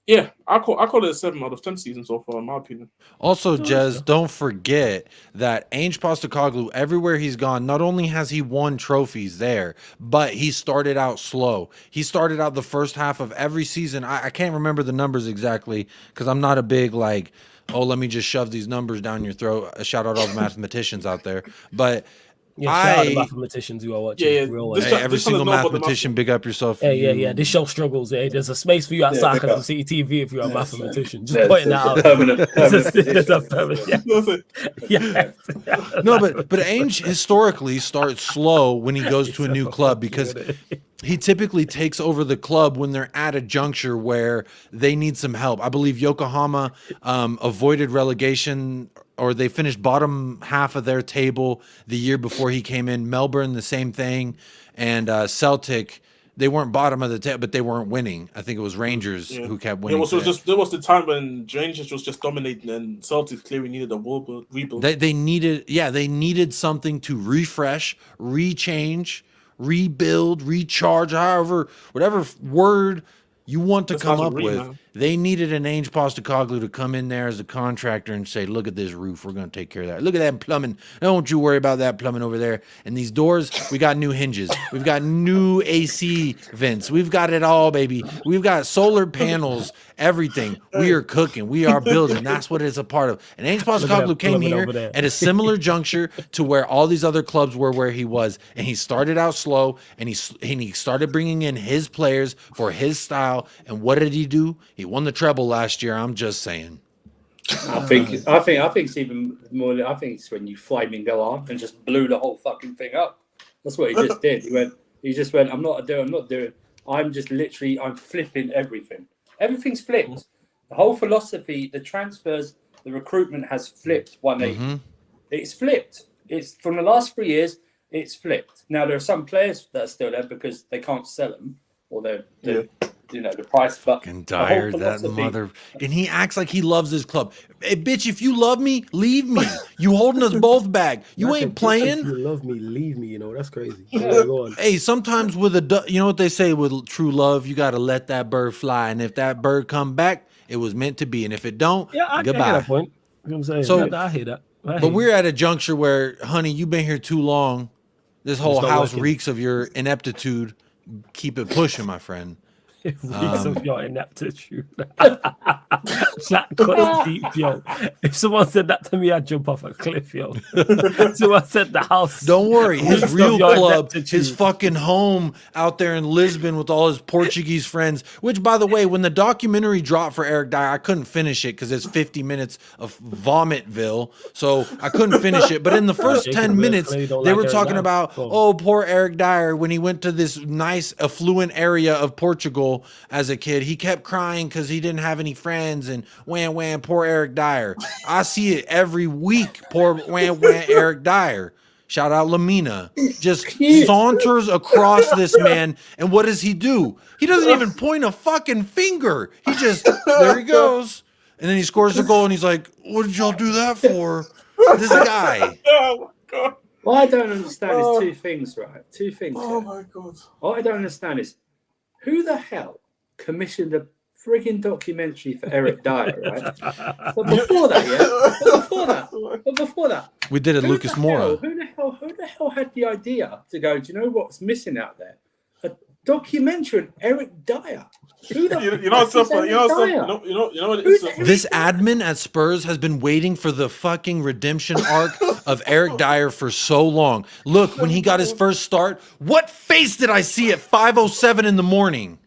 yeah, I call it a 7 out of 10 season so far, in my opinion. Also, Jez, don't forget that Ainge Postecoglou, everywhere he's gone, not only has he won trophies there, but he started out slow. He started out the first half of every season. I can't remember the numbers exactly because I'm not a big like, oh, let me just shove these numbers down your throat. Shout out all the mathematicians out there. But yeah, shout out the mathematicians who are watching. Yeah, every single mathematician, big up yourself. Yeah. This show struggles. Hey, there's a space for you at Sarcasm City TV if you're a mathematician. Just pointing that out. No, but Ainge historically starts slow when he goes to a new club because he typically takes over the club when they're at a juncture where they need some help. I believe Yokohama avoided relegation, or they finished bottom half of their table the year before he came in. Melbourne, the same thing. And Celtic, they weren't bottom of the table, but they weren't winning. I think it was Rangers who kept winning. There was the time when Rangers was just dominating and Celtic clearly needed a rebuild. They needed something to refresh, rechange, rebuild, recharge, whatever word you want to come up with. Man. They needed an Ainge Postecoglou to come in there as a contractor and say, look at this roof. We're going to take care of that. Look at that plumbing. Don't you worry about that plumbing over there. And these doors, we got new hinges. We've got new AC vents. We've got it all, baby. We've got solar panels, everything. We are cooking. We are building. That's what it's a part of. And Ainge Postecoglou came here at a similar juncture to where all these other clubs were where he was. And he started out slow, and he started bringing in his players for his style. And what did he do? He won the treble last year. I'm just saying. I think it's even more. I think it's when you flaming go on and just blew the whole fucking thing up. That's what he just did. He just went. I'm not doing. I'm just literally. I'm flipping everything. Everything's flipped. The whole philosophy, the transfers, the recruitment has flipped 180. Mm-hmm. It's flipped. It's from the last 3 years. It's flipped. Now there are some players that are still there because they can't sell them, or they're the price. But And the whole Dyer, that philosophy- mother, and he acts like he loves his club. Hey, bitch, if you love me, leave me. You holding us both back. You That's ain't a bitch, playing. If you love me, leave me. That's crazy. Yeah, go on. Hey, sometimes with you know what they say with true love, you got to let that bird fly. And if that bird come back, it was meant to be. And if it don't, Yeah, I get goodbye. that point. You know what I'm saying? So- I hear that. But we're at a juncture where, honey, you've been here too long. This whole not house working. reeks of your ineptitude. Keep it pushing, my friend. It reeks of your ineptitude. That cuts deep, yo. If someone said that to me, I'd jump off a cliff, yo. Someone said the house. Don't worry, his reeks of real your club, ineptitude. his fucking home out there in Lisbon with all his Portuguese friends. Which, by the way, when the documentary dropped for Eric Dyer, I couldn't finish it because it's 50 minutes of Vomitville, so I couldn't finish it. But in the first Jacob 10 Miller minutes, clearly they don't like were Eric talking Dyer. about, oh, poor Eric Dyer when he went to this nice, affluent area of Portugal as a kid. He kept crying because he didn't have any friends, and wham, poor Eric Dyer. I see it every week, poor wham, Eric Dyer. Shout out Lamina. Just saunters across this man, and what does he do? He doesn't even point a fucking finger. He just, there he goes. And then he scores the goal, and he's like, what did y'all do that for? This guy. Oh my god. What I don't understand is two things, right? Two things. Oh here. my god. What I don't understand is who the hell commissioned a frigging documentary for Eric Dyer, right? But before that, We did it, who Lucas the Moura. hell- Who the hell had the idea to go, do you know what's missing out there? A documentary on Eric Dyer. Who the You know what's so fuck is funny? Eric Dyer? You know what it Who's is? the hell? This admin at Spurs has been waiting for the fucking redemption arc of Eric Dyer for so long. Look, when he got his first start, what face did I see at 5:07 in the morning?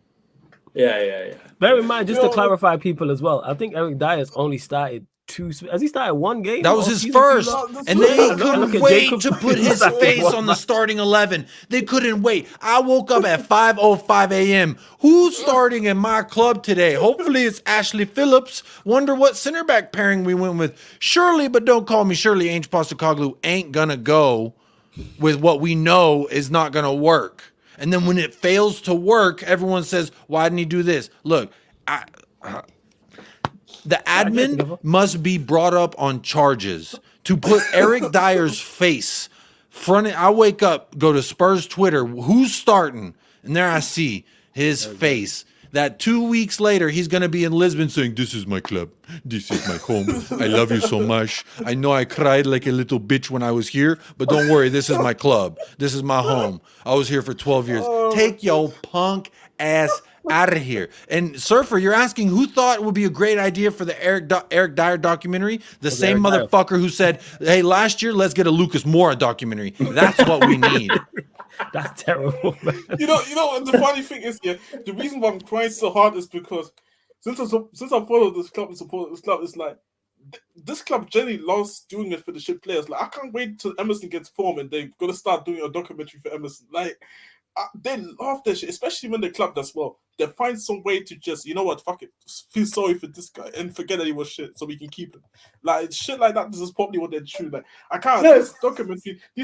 Yeah. Bear in mind, just to clarify people as well, I think Eric Dyer's only started has he started one game? That was all his season? first, and they Look couldn't at wait Jacob. to put his Started face one on the match. starting 11. They couldn't wait. I woke up at 5:05 a.m. Who's starting in my club today? Hopefully it's Ashley Phillips. Wonder what center back pairing we went with. Shirley, but don't call me Shirley. Ainge Postecoglou ain't gonna go with what we know is not gonna work. And then when it fails to work, everyone says, "Why didn't he do this?" Look, the admin must be brought up on charges to put Eric Dyer's face front. I wake up, go to Spurs Twitter, who's starting? And there I see his face. That 2 weeks later, he's going to be in Lisbon saying, this is my club. This is my home. I love you so much. I know I cried like a little bitch when I was here, but don't worry. This is my club. This is my home. I was here for 12 years. Take your punk ass out of here. And Surfer, you're asking who thought it would be a great idea for the Eric Dyer documentary? The same Eric Dyer. motherfucker who said, hey, last year, let's get a Lucas Moura documentary. That's what we need. That's terrible, man. You know what the funny thing is, yeah, the reason why I'm crying so hard is because since I followed this club and supported this club, it's like this club generally loves doing it for the shit players. Like I can't wait till Emerson gets form and they're gonna start doing a documentary for Emerson. Like they love that shit, especially when the club does well. They find some way to just, you know what, fuck it, feel sorry for this guy and forget that he was shit, so we can keep him. Like shit like that. This is probably what they're true. Like I can't. No. These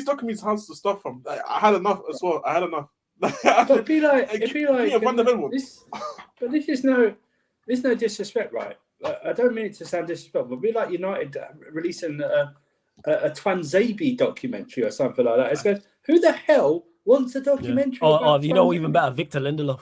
documentaries has to stuff from. Like, I had enough as well. I had enough. But it'd be like this, but this is no disrespect, right? I don't mean it to sound disrespectful, but it'd be like United releasing a Twanzebe documentary or something like that. It's going, who the hell wants a documentary? Or you know, Twanzebe? even better, Victor Lindelof.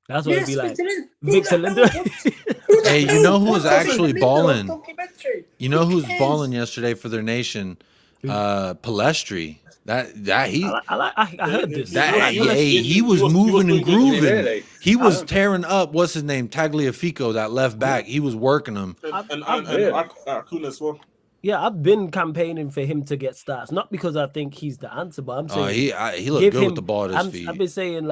That's what Yes, it'd be like. Victor Victor Lindelof. Hey, you know who was actually balling? Documentary? You know who's cares? balling yesterday for their nation? Palestri. That he I heard this. he was moving and grooving. Really? He was tearing up. What's his name? Tagliafico, that left back. He was working him. and really? Acuna as well. Yeah, I've been campaigning for him to get starts, not because I think he's the answer, but I'm saying He looked give good him, with the ball at his feet. I've been saying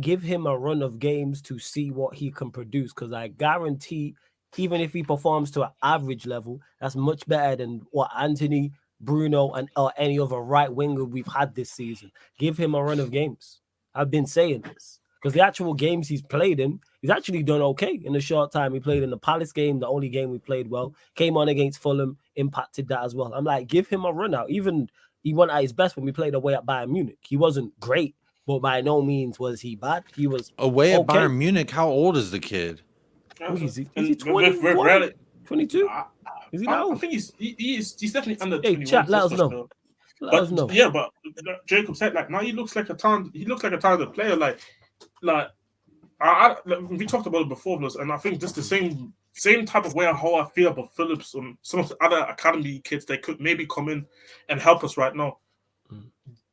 give him a run of games to see what he can produce, because I guarantee, even if he performs to an average level, that's much better than what Anthony, Bruno, or any other right winger we've had this season. Give him a run of games. I've been saying this because the actual games he's played in, he's actually done okay in the short time he played in the Palace game, the only game we played well. Came on against Fulham, impacted that as well. I'm like, give him a run out. Even he went at his best when we played away at Bayern Munich. He wasn't great but by no means was he bad. He was Away at okay. Bayern Munich, how old is the kid? Is he And 21? rarely- 22? Is he I now? think he's definitely under Hey, 21. chat, let that's us for know. sure. Let But us know. yeah, but Jacob said like now he looks like a talented player. Like we talked about it before, and I think just the same type of way how I feel about Phillips and some of the other academy kids that could maybe come in and help us right now.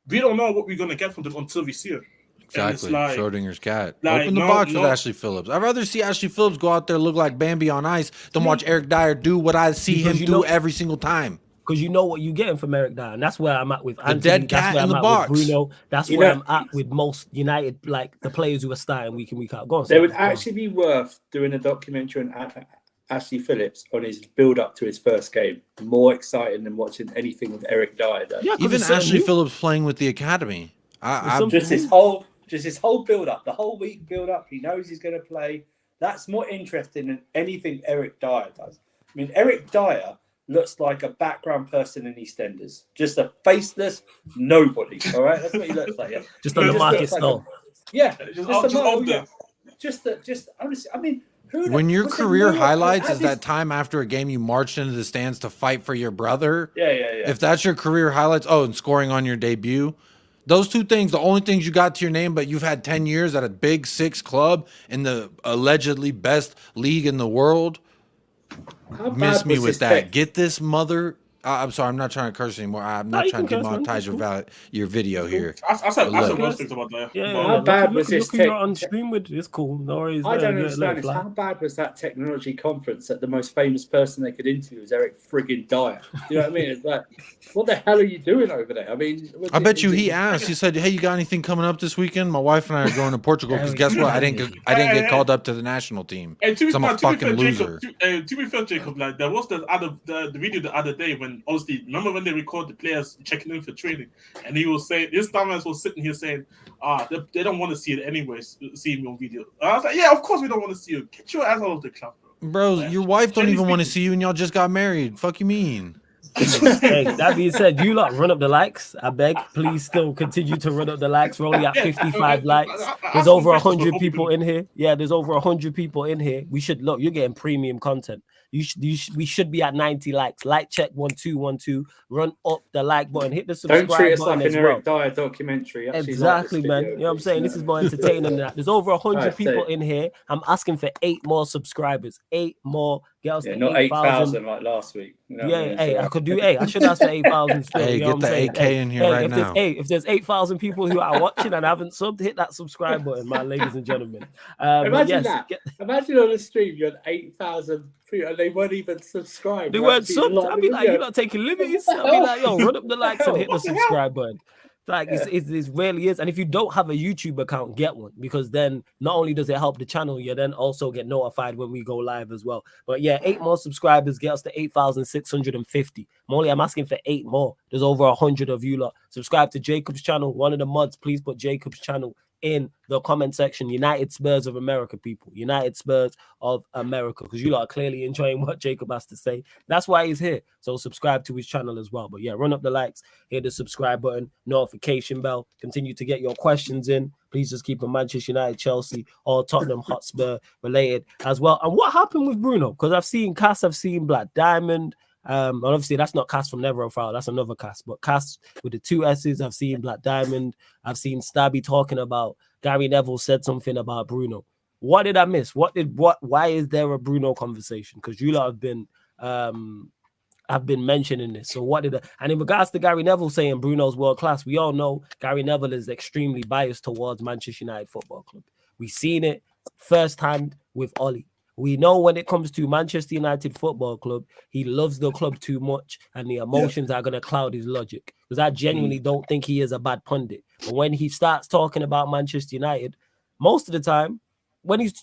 We don't know what we're gonna get from them until we see it. Exactly. Like, Schrodinger's cat. like, Open the no- box with no- Ashley Phillips. I'd rather see Ashley Phillips go out there look like Bambi on ice than watch Eric Dyer do what I see Because him you do know- every single time. Because you know what you're getting from Eric Dyer, and that's where I'm at with Anthony. dead That's cat where in I'm the at box. with Bruno. That's You where know- I'm at with most United, like the players who are starting week in, week out. Go on, There would Sam. Go on. actually be worth doing a documentary on Ashley Phillips on his build up to his first game. More exciting than watching anything with Eric Dyer does. Yeah, 'cause Even it's something Ashley new. Phillips playing with the academy. Some- Just his whole build up, the whole week build up. He knows he's going to play. That's more interesting than anything Eric Dyer does. I mean, Eric Dyer looks like a background person in EastEnders, just a faceless nobody. All right, that's what he looks like. Yeah, Just on the He market looks like stall. just honestly, I mean, who? When your was there career no one- highlights at is this- that time after a game you marched into the stands to fight for your brother. Yeah. If that's your career highlights, and scoring on your debut, those two things, the only things you got to your name, but you've had 10 years at a big six club in the allegedly best league in the world. How Miss bad me was with his that. tech? Get this mother. I'm sorry, I'm not trying to curse anymore. I'm No, not you trying to can curse, man. demonetize That's your video here. I said Look. worse things about that. Yeah, But- How bad look, was look, this who you're tech- on stream with? It's cool. No worries. I don't Let it understand is fly. how bad was that technology conference that the most famous person they could interview was Eric friggin' Dyer? You know what I mean? It's like, what the hell are you doing over there? I mean, I bet you he asked. He said, "Hey, you got anything coming up this weekend? My wife and I are going to Portugal because guess what? I didn't get called up to the national team. And to be 'Cause I'm a fair, fucking loser." To be fair, Jacob, like there was the video the other day when obviously remember when they record the players checking in for training, and he was saying this dumbass was sitting here saying, they don't want to see it anyways, see me on video. I was like, yeah, of course we don't want to see you. Get your ass out of the club, bro. Bro, your wife don't Jenny even want to speaking. see you, and y'all just got married. Fuck you mean? Hey, that being said, you lot run up the likes. I beg, please still continue to run up the likes. We're only at 55 likes. There's over 100 people in here. Yeah, there's over 100 people in here. We should look. You're getting premium content. We should be at 90 likes. Like check 1212. Run up the like button. Hit the subscribe Don't treat us button like as an well. Eric Dyer documentary. Actually, Exactly, like this man. video, You know what I'm please. saying? This is more entertaining than that. There's over 100 Alright, people say it. in here. I'm asking for 8 more subscribers. 8 more. Get us Yeah, to not 8,000. 8,000 like last week. You know what I Yeah, mean? hey, So- I could do. Hey, I should ask for 8,000 still. Hey, you know get what the I'm saying? 8K in here right if now. If there's 8,000 people who are watching and haven't subbed, hit that subscribe button, my ladies and gentlemen. But Imagine yes, that. Imagine on the stream you had 8,000 people and they weren't even subscribed. they right? weren't See, a lot subbed. of I'd be the like, video. you're not taking liberties. I'd be like, yo, run up the likes and hit the What the hell? subscribe button. Like it really is. And if you don't have a YouTube account, get one, because then not only does it help the channel, you then also get notified when we go live as well. But yeah, 8 more subscribers get us to 8,650. I'm asking for 8 more. There's over 100 of you lot. Subscribe to Jacob's channel. One of the mods, please put Jacob's channel in the comment section. United Spurs of America, people. United Spurs of America, because you lot are clearly enjoying what Jacob has to say. That's why he's here. So subscribe to his channel as well. But yeah, run up the likes, hit the subscribe button, notification bell. Continue to get your questions in. Please just keep a Manchester United, Chelsea, or Tottenham Hotspur related as well. And what happened with Bruno? Because I've seen Cass, I've seen Black Diamond. And obviously that's not Cass from Never File, that's another Cass. But Cass with the 2 S's, I've seen Black Diamond, I've seen Stabby talking about Gary Neville said something about Bruno. What did I miss? Why is there a Bruno conversation? Because you lot have been mentioning this. So and in regards to Gary Neville saying Bruno's world class, we all know Gary Neville is extremely biased towards Manchester United Football Club. We've seen it firsthand with Ollie. We know when it comes to Manchester United Football Club, he loves the club too much and the emotions are going to cloud his logic. Because I genuinely don't think he is a bad pundit. But when he starts talking about Manchester United, most of the time, when he's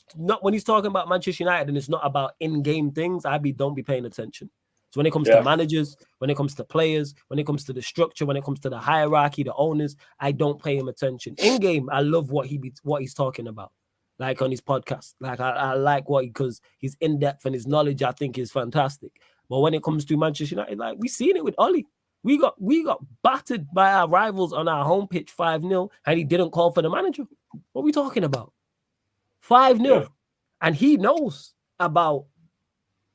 talking about Manchester United and it's not about in-game things, don't be paying attention. So when it comes to managers, when it comes to players, when it comes to the structure, when it comes to the hierarchy, the owners, I don't pay him attention. In-game, I love what he's talking about. Like on his podcast, like I like because he's in depth and his knowledge I think is fantastic. But when it comes to Manchester United, like we've seen it with Ollie, We got battered by our rivals on our home pitch 5-0, and he didn't call for the manager. What are we talking about? 5-0. Yeah. And he knows about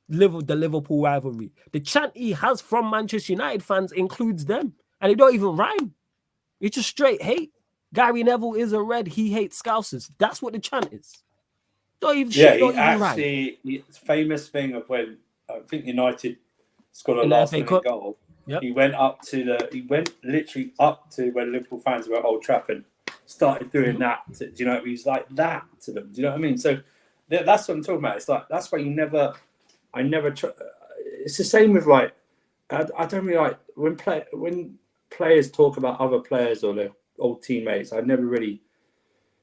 the Liverpool rivalry. The chant he has from Manchester United fans includes them. And it don't even rhyme. It's just straight hate. Gary Neville is a red. He hates Scousers. That's what the chant is. Don't even rhyme. It's famous thing of when I think United scored a In the last FA minute Cup. goal. Yep. He went literally up to when Liverpool fans were at Old Trafford, started doing that. Do you know? He's like that to them. Do you know what I mean? So that's what I'm talking about. It's like that's why I never. It's the same with like I don't really like when players talk about other players or their old teammates. I never really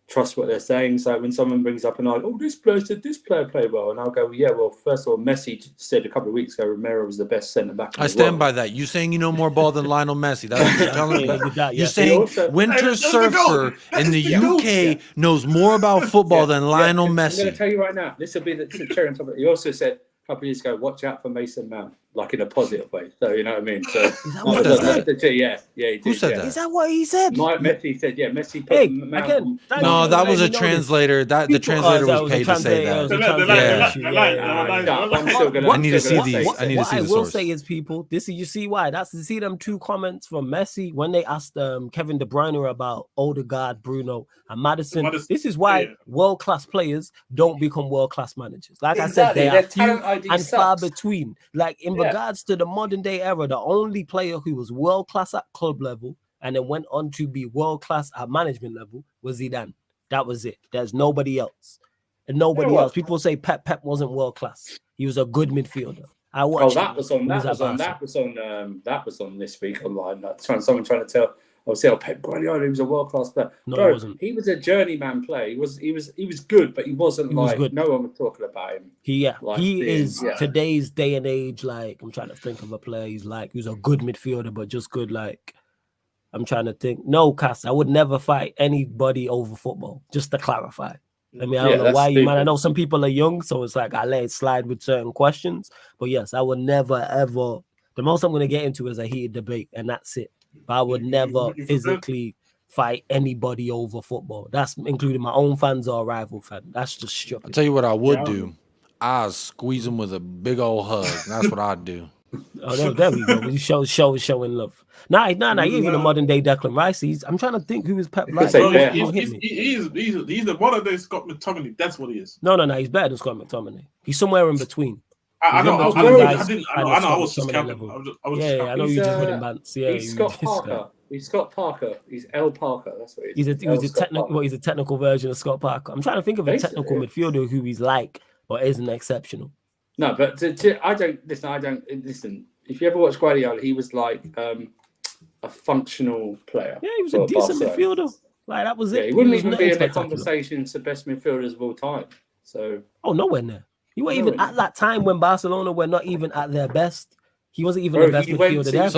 trust what they're saying. So when someone brings up an idea, this player said this player played well, and I'll go, yeah, well, first of all, Messi said a couple of weeks ago Romero was the best centre back. I stand by that. You saying you know more ball than Lionel Messi? That's what you're telling me. You're saying Winter Surfer in the UK knows more about football than Lionel Messi. I'm going to tell you right now. This will be the cherry on top of it. He also said a couple of years ago, watch out for Mason Mount, like in a positive way. So you know what I mean. So what he said? Yeah, he did. Who said that? Is that what he said? Messi said, yeah. Messi put Hey, Mount. again, No, that was a translator. The translator was paid to say that. I need to see these. I need to see What I the will source. say is, people, this is you see why. That's to see them 2 comments from Messi when they asked Kevin De Bruyne about Odegaard, Bruno, and Maddison. This is why world-class players don't become world-class managers. Like I said, they are few and far between. Like in regards to the modern day era, the only player who was world-class at club level and then went on to be world-class at management level was Zidane. That was it. There's nobody else. And nobody else. People say Pep wasn't world-class. He was a good midfielder. I watched. That was on this week online. Someone trying to tell. Obviously, Pep Guardiola, he was a world-class player. No, Bro, he wasn't. He was a journeyman player. He was good, but he wasn't good. No one was talking about him. He is today's day and age. Like I'm trying to think of a player. He's a good midfielder, but just good. Like I'm trying to think. No, Cass, I would never fight anybody over football. Just to clarify. I mean, I don't know why you, man. I know some people are young, so it's like I let it slide with certain questions. But yes, I would never ever. The most I'm going to get into is a heated debate, and that's it. But I would never physically fight anybody over football. That's including my own fans or a rival fan. That's just stupid. I'll tell you what I would do. I'll squeeze him with a big old hug. That's what I'd do. Oh, there we go. Showing love. Nah. Even the modern day Declan Rice. I'm trying to think who is Pep like. He's the modern day Scott McTominay. That's what he is. No. He's better than Scott McTominay. He's somewhere in between. I know. I was just counting. I know you just winning bants. Yeah, he's Scott Parker. He's Scott Parker. He's L Parker. That's what he is. He's a technical version of Scott Parker. I'm trying to think of a technical midfielder who he's like, but isn't exceptional. No, but I don't listen. If you ever watch Guardiola, he was like a functional player. Yeah, he was a decent midfielder. Like that was it. He wouldn't even be in the conversation to best midfielders of all time. So nowhere near. He wasn't even at that time when Barcelona were not even at their best. He wasn't even the best midfielder there.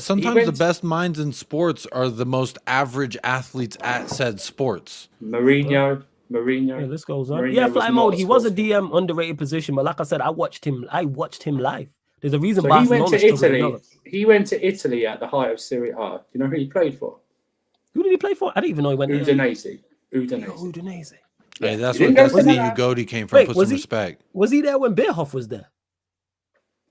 Sometimes the best minds in sports are the most average athletes at said sports. Mourinho. Yeah, this goes on. Yeah, fly mode. He was a DM underrated position, but like I said, I watched him live. There's a reason Barcelona he went to Italy. He went to Italy at the height of Serie A. Do you know who he played for? Who did he play for? I didn't even know he went there. Udinese. Hey, that's where Destiny Ugodi came from. Put some respect. Was he there when Beerhoff was there?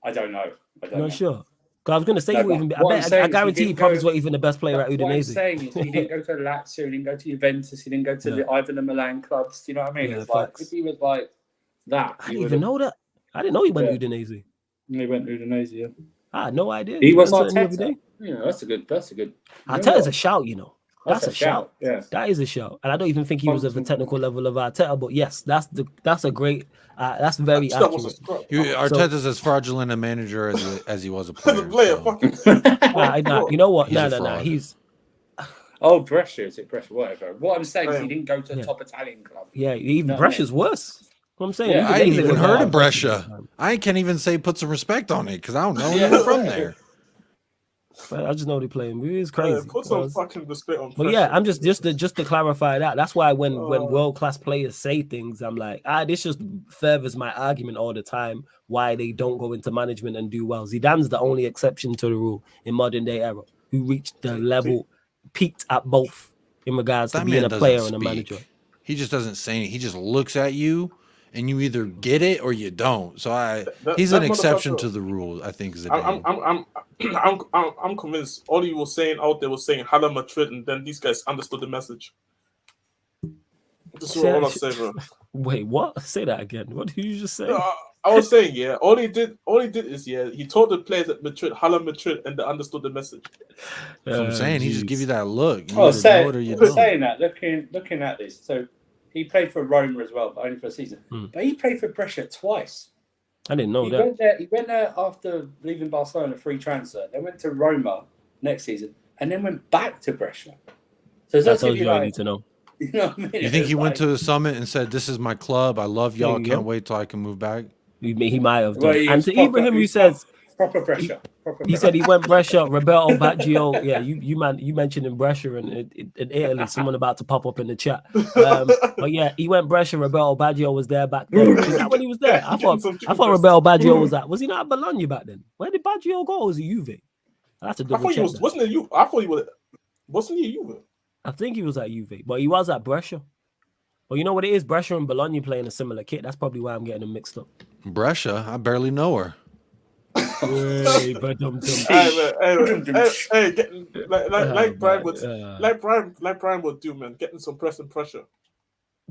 I don't know. Not sure. Because I was going to say I guarantee he probably was even the best player at Udinese. What I'm saying is he didn't go to Lazio, he didn't go to Juventus, he didn't go to either the Milan clubs. Do you know what I mean? It's like if he was like that. I didn't even know that. I didn't know he went to Udinese. He went to Udinese, yeah. I had no idea. He was Arteta. That's a good. Arteta's a shout, you know. That's a shout. Yeah, that is a shout, and I don't even think he was of the technical level of Arteta. But yes, that's a great. That's very accurate. Arteta's as fraudulent a manager as he was a player. You know what? No. He's. Brescia, is it Brescia? Whatever. What I'm saying is he didn't go to the top Italian club. Yeah, even Brescia's worse. What I'm saying. I ain't even heard of Brescia. I can't even say put some respect on it because I don't know anyone from there. But I just know they playing. It's crazy. Put some fucking respect on. But yeah, I'm just to clarify that. That's why when world class players say things, I'm like, this just furthers my argument all the time why they don't go into management and do well. Zidane's the only exception to the rule in modern day era who reached the level, peaked at both in regards to being a player and a manager. He just doesn't say anything. He just looks at you, and you either get it or you don't. So he's an exception to the rule. I think Zidane. I'm convinced. All he was saying out there was saying "Hala Madrid," and then these guys understood the message. This is all I say, bro. Wait, what? Say that again. What did you just say? I was saying, yeah. All he did is, he told the players at Madrid, "Hala Madrid," and they understood the message. That's what I'm saying. He just give you that look. Saying that, looking at this, so he played for Roma as well, but only for a season. But he played for Brescia twice. I didn't know that. He went there after leaving Barcelona, free transfer. Then went to Roma next season, and then went back to Brescia. So that's all you need to know. You know what I mean? You think he went to the summit and said, "This is my club. I love y'all. Can't wait till I can move back"? He might have done. And to Ibrahim, who says proper Brescia. He said he went Brescia, Roberto Baggio. Yeah, you mentioned in Brescia and in Italy, someone about to pop up in the chat. But yeah, he went Brescia. Roberto Baggio was there back then. Is that when he was there? I thought Roberto Baggio was that. Was he not at Bologna back then? Where did Baggio go? Or was he Juve? I have to double check. Wasn't it you? I thought he was. Wasn't he Juve? I think he was at Juve, but he was at Brescia. Well, you know what it is? Brescia and Bologna playing a similar kit. That's probably why I'm getting them mixed up. Brescia? I barely know her. Hey, like Brian would do, man. Getting some press and pressure.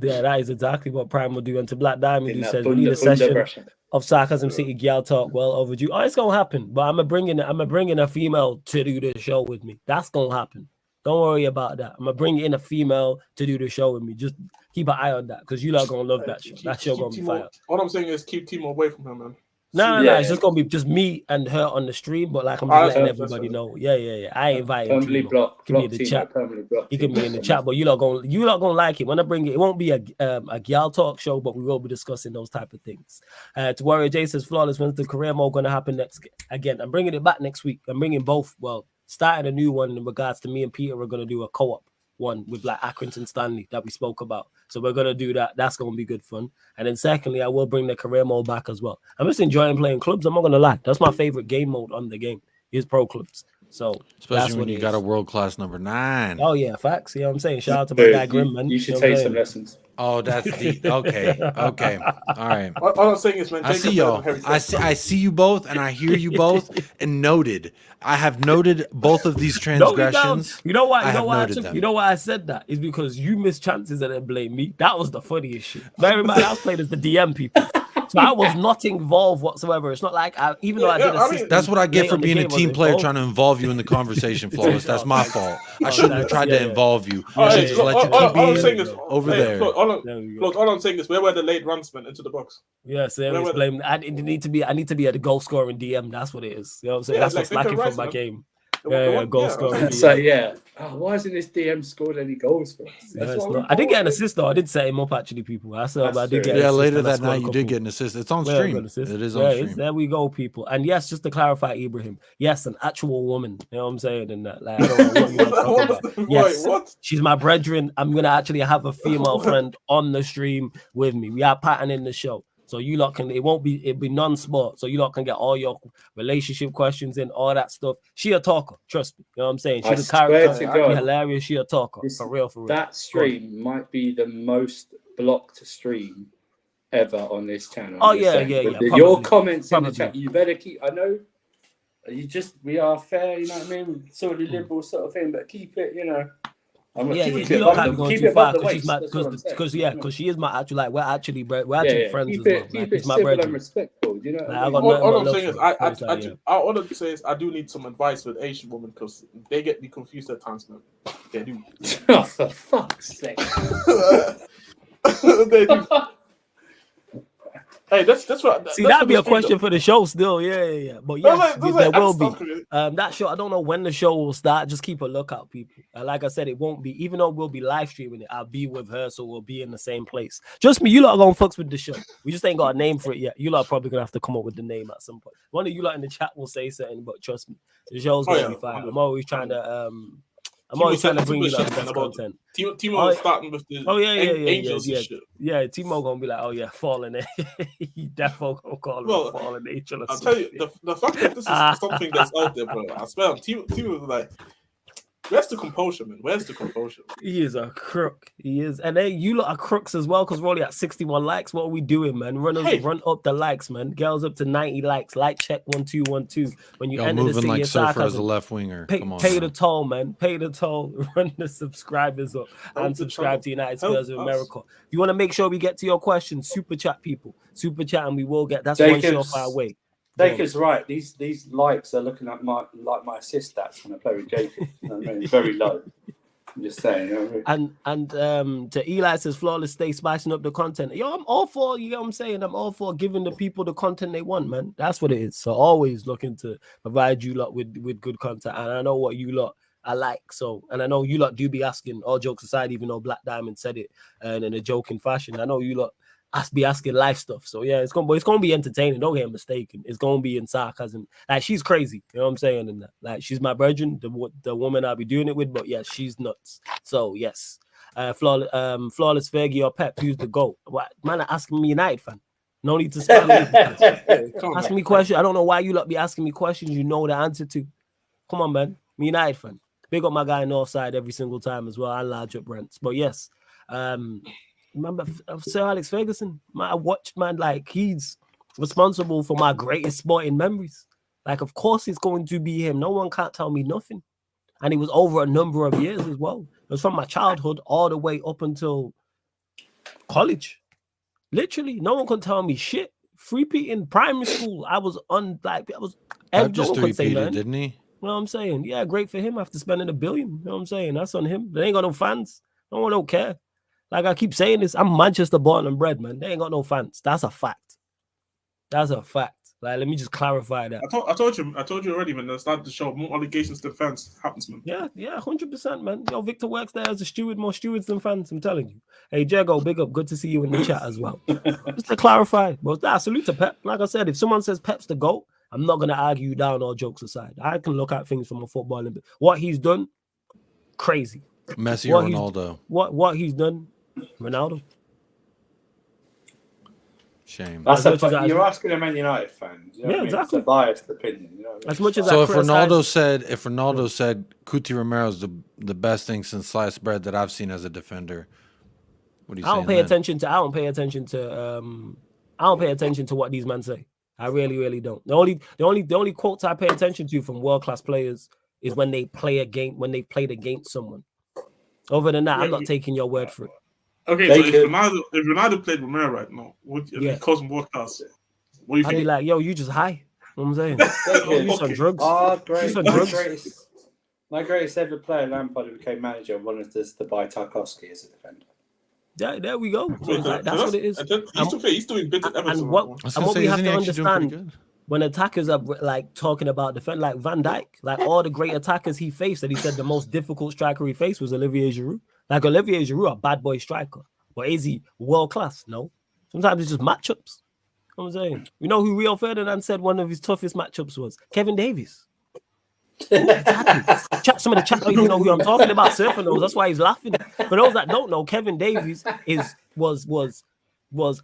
Yeah, that is exactly what Prime will do. And to Black Diamond, who says we need a session of Sarcasm City Gal Talk. Well overdue. Oh, it's gonna happen. But I'm bringing a female to do the show with me. That's gonna happen. Don't worry about that. I'm gonna bring in a female to do the show with me. Just keep an eye on that because you lot gonna love that show. That show gonna be fire. All I'm saying is keep Timo away from her, man. No, it's just gonna be just me and her on the stream. But like I'm just letting everybody know. Yeah. I ain't inviting Timo. He can be in the chat. He can be in the chat. But you lot gonna like it when I bring it. It won't be a Gal Talk show, but we will be discussing those type of things. To Warrior J says flawless. When's the career mode gonna happen next? Again, I'm bringing it back next week. I'm bringing both. Well, starting a new one in regards to me and Peter. We're gonna do a co-op one with like Accrington Stanley that we spoke about. So we're gonna do that. That's gonna be good fun. And then secondly, I will bring the career mode back as well. I'm just enjoying playing clubs. I'm not gonna lie. That's my favorite game mode on the game is pro clubs. So especially when you got a world-class number 9. Oh yeah, facts. You know what I'm saying? Shout out to my guy Grim, man. You should take some lessons. Oh, that's the okay. All right. All I'm saying is, man, I see y'all. I see you both, and I hear you both, and noted. I have noted both of these transgressions. You know why I said that is because you missed chances and then blame me. That was the funniest shit. Bear in mind, I was playing as the DM people. So I was not involved whatsoever. It's not like even though I did assist. That's what I get for being a team player trying to involve you in the conversation, Flawless. That's my fault. I shouldn't have tried to involve you. I should just let you keep being over there. All I'm saying is where were the late runs, man, into the box? Yes, blame. I need to be a goal scoring DM. That's what it is. You know what I'm saying? That's what's lacking from my game. Goal scoring. So why isn't this DM scored any goals for us? I did get an assist though. I did set him up actually, people. I did get. Yeah, later that night you did get an assist. It's on stream. It is on stream. There we go, people. And yes, just to clarify, Ibrahim. Yes, an actual woman. You know what I'm saying? And that, like, I don't know what you want to talk about. Yes, what? She's my brethren. I'm gonna actually have a female friend on the stream with me. We are patterning the show. So you lot it'll be non-sport. So you lot can get all your relationship questions in, all that stuff. She a talker, trust me. You know what I'm saying? She's a character, hilarious. She a talker. For real. That stream might be the most blocked stream ever on this channel. Oh yeah. Your comments in the chat, you better keep. I know we are fair, you know what I mean? Sort of liberal sort of thing, but keep it, you know. Because she is my actual, like, we're actually friends as well. Keep it civil and respectful, you know. All I'm saying is I do need some advice with Asian women because they get me confused at times, man. They do. Oh, for fuck's sake. They do. Hey, that's what. See, that's that'd what be a this thing question does. for the show still. Yeah. But That's yes, like there will stuff. be. That show, I don't know when the show will start. Just keep a lookout, people. Like I said, it won't be, even though we'll be live streaming it, I'll be with her, so we'll be in the same place. Just me, you lot are gonna fucks with the show. We just ain't got a name for it yet. You lot are probably gonna have to come up with the name at some point. One of you lot in the chat will say something, but trust me, the show's gonna be fine. I'm always trying to bring you lot the best content. Timo starting with the angels and shit. Yeah, Timo gonna be like, oh yeah, fallen. He definitely gonna call him a fallen angel. I'll tell you, the fact that this is something that's out there, bro. I swear, Timo was like, where's the composure, man? Where's the composure? He is a crook. He is. And then you lot are crooks as well, because we're only at 61 likes. What are we doing, man? Run up the likes, man. Girls up to 90 likes. Like check 1212. When you enter the city like of Surfer as a left winger. Pay the toll, man. Pay the toll. Run the subscribers up and subscribe to United Spurs of America. You want to make sure we get to your questions. Super chat, people. Super chat, and we will get. That's one surefire way. Jacob's right. These likes are looking at my assist stats when I play with Jacob. You know what I mean? It's very low. I'm just saying. You know what I mean? And to Eli says, flawless, stay spicing up the content. Yo, I'm all for, you know what I'm saying? I'm all for giving the people the content they want, man. That's what it is. So always looking to provide you lot with good content. And I know what you lot I like. So, and I know you lot do be asking, all jokes aside, even though Black Diamond said it and in a joking fashion. I know you lot be asking life stuff. So yeah, it's gonna be entertaining. Don't get mistaken. It's gonna be in sarcasm. Like, she's crazy. You know what I'm saying? And like, she's my virgin, the woman I'll be doing it with. But yeah, she's nuts. So yes, flawless Fergie or Pep, who's the GOAT? What man are asking me United fan? No need to spam me. Asking me questions. I don't know why you lot be asking me questions you know the answer to. Come on, man. I'm United fan. Big up my guy Northside every single time as well. I large up Brents. But yes, remember Sir Alex Ferguson? I watched, man, like, he's responsible for my greatest sporting memories. Like, of course it's going to be him. No one can't tell me nothing. And it was over a number of years as well. It was from my childhood all the way up until college. Literally, no one can tell me shit. Free-peat in primary school, I was Pep just three-peated, didn't he? You know what I'm saying? Yeah, great for him after spending $1 billion. You know what I'm saying? That's on him. They ain't got no fans. No one don't care. Like I keep saying this, I'm Manchester born and bred, man. They ain't got no fans. That's a fact. That's a fact. Like, let me just clarify that. I told you already, man. At start the show, more allegations than fans happens, man. Yeah, 100%, man. Yo, Victor works there as a steward, more stewards than fans. I'm telling you. Hey, Jago, big up. Good to see you in the chat as well. Just to clarify, but salute to Pep. Like I said, if someone says Pep's the GOAT, I'm not gonna argue down, all jokes aside. I can look at things from a footballing. What he's done, crazy. Messi or Ronaldo. What he's done. Ronaldo. Shame. You're asking a Man United fan. You know what I mean? Exactly. It's a biased opinion. You know? As much as so if Ronaldo said Kuti Romero's the best thing since sliced bread that I've seen as a defender, what do you say? I don't pay attention to what these men say. I really don't. The only quotes I pay attention to from world class players is when they play a game, when they played against someone. Other than that, I'm not taking your word for it. Okay, so if Ronaldo played Romero right now, he calls him broadcast. What do you think? I'd be like, yo, you just high. You know what I'm saying? You on drugs. Oh, great. My greatest ever player, Lampard, who became manager, wanted us to buy Tarkowski as a defender. Yeah, there we go. So that's what it is. He's doing better than and what we have to understand when attackers are like talking about defense, like Van Dijk, like all the great attackers he faced, that he said the most difficult striker he faced was Olivier Giroud. Like Olivier Giroud, a bad boy striker, but is he world class? No. Sometimes it's just matchups. You know what I'm saying? You know who Rio Ferdinand said one of his toughest matchups was? Kevin Davies. Exactly. Some of the chat don't even know who I'm talking about. Surfing those, that's why he's laughing. For those that don't know, Kevin Davies was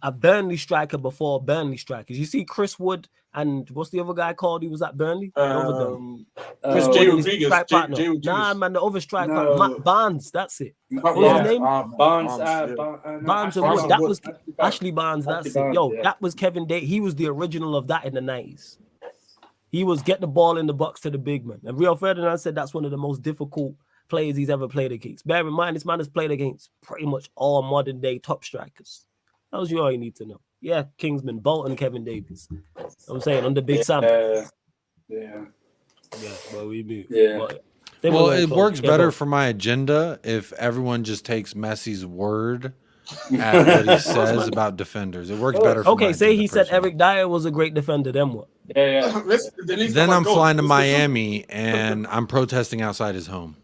a Burnley striker before Burnley strikers. You see Chris Wood and what's the other guy called? He was at Burnley. Chris Jay Rodriguez. Nah, man, the other striker, Matt Barnes. That's it. What was his name? Barnes. Barnes and Wood. That was Ashley Barnes. That's it. Yo, that was Kevin Davies. He was the original of that in the 90s. He was get the ball in the box to the big man. And Rio Ferdinand said that's one of the most difficult players he's ever played against. Bear in mind, this man has played against pretty much all modern day top strikers. That was all you need to know. Yeah, Kingsman, Bolton, Kevin Davies. I'm saying under Big Sam. Yeah. Well, we do. Yeah. Well, it works better for my agenda if everyone just takes Messi's word at what he says about defenders. It works better for Okay, my say agenda he said personally. Eric Dyer was a great defender. Then what? Yeah. Then I'm flying to Miami and I'm protesting outside his home.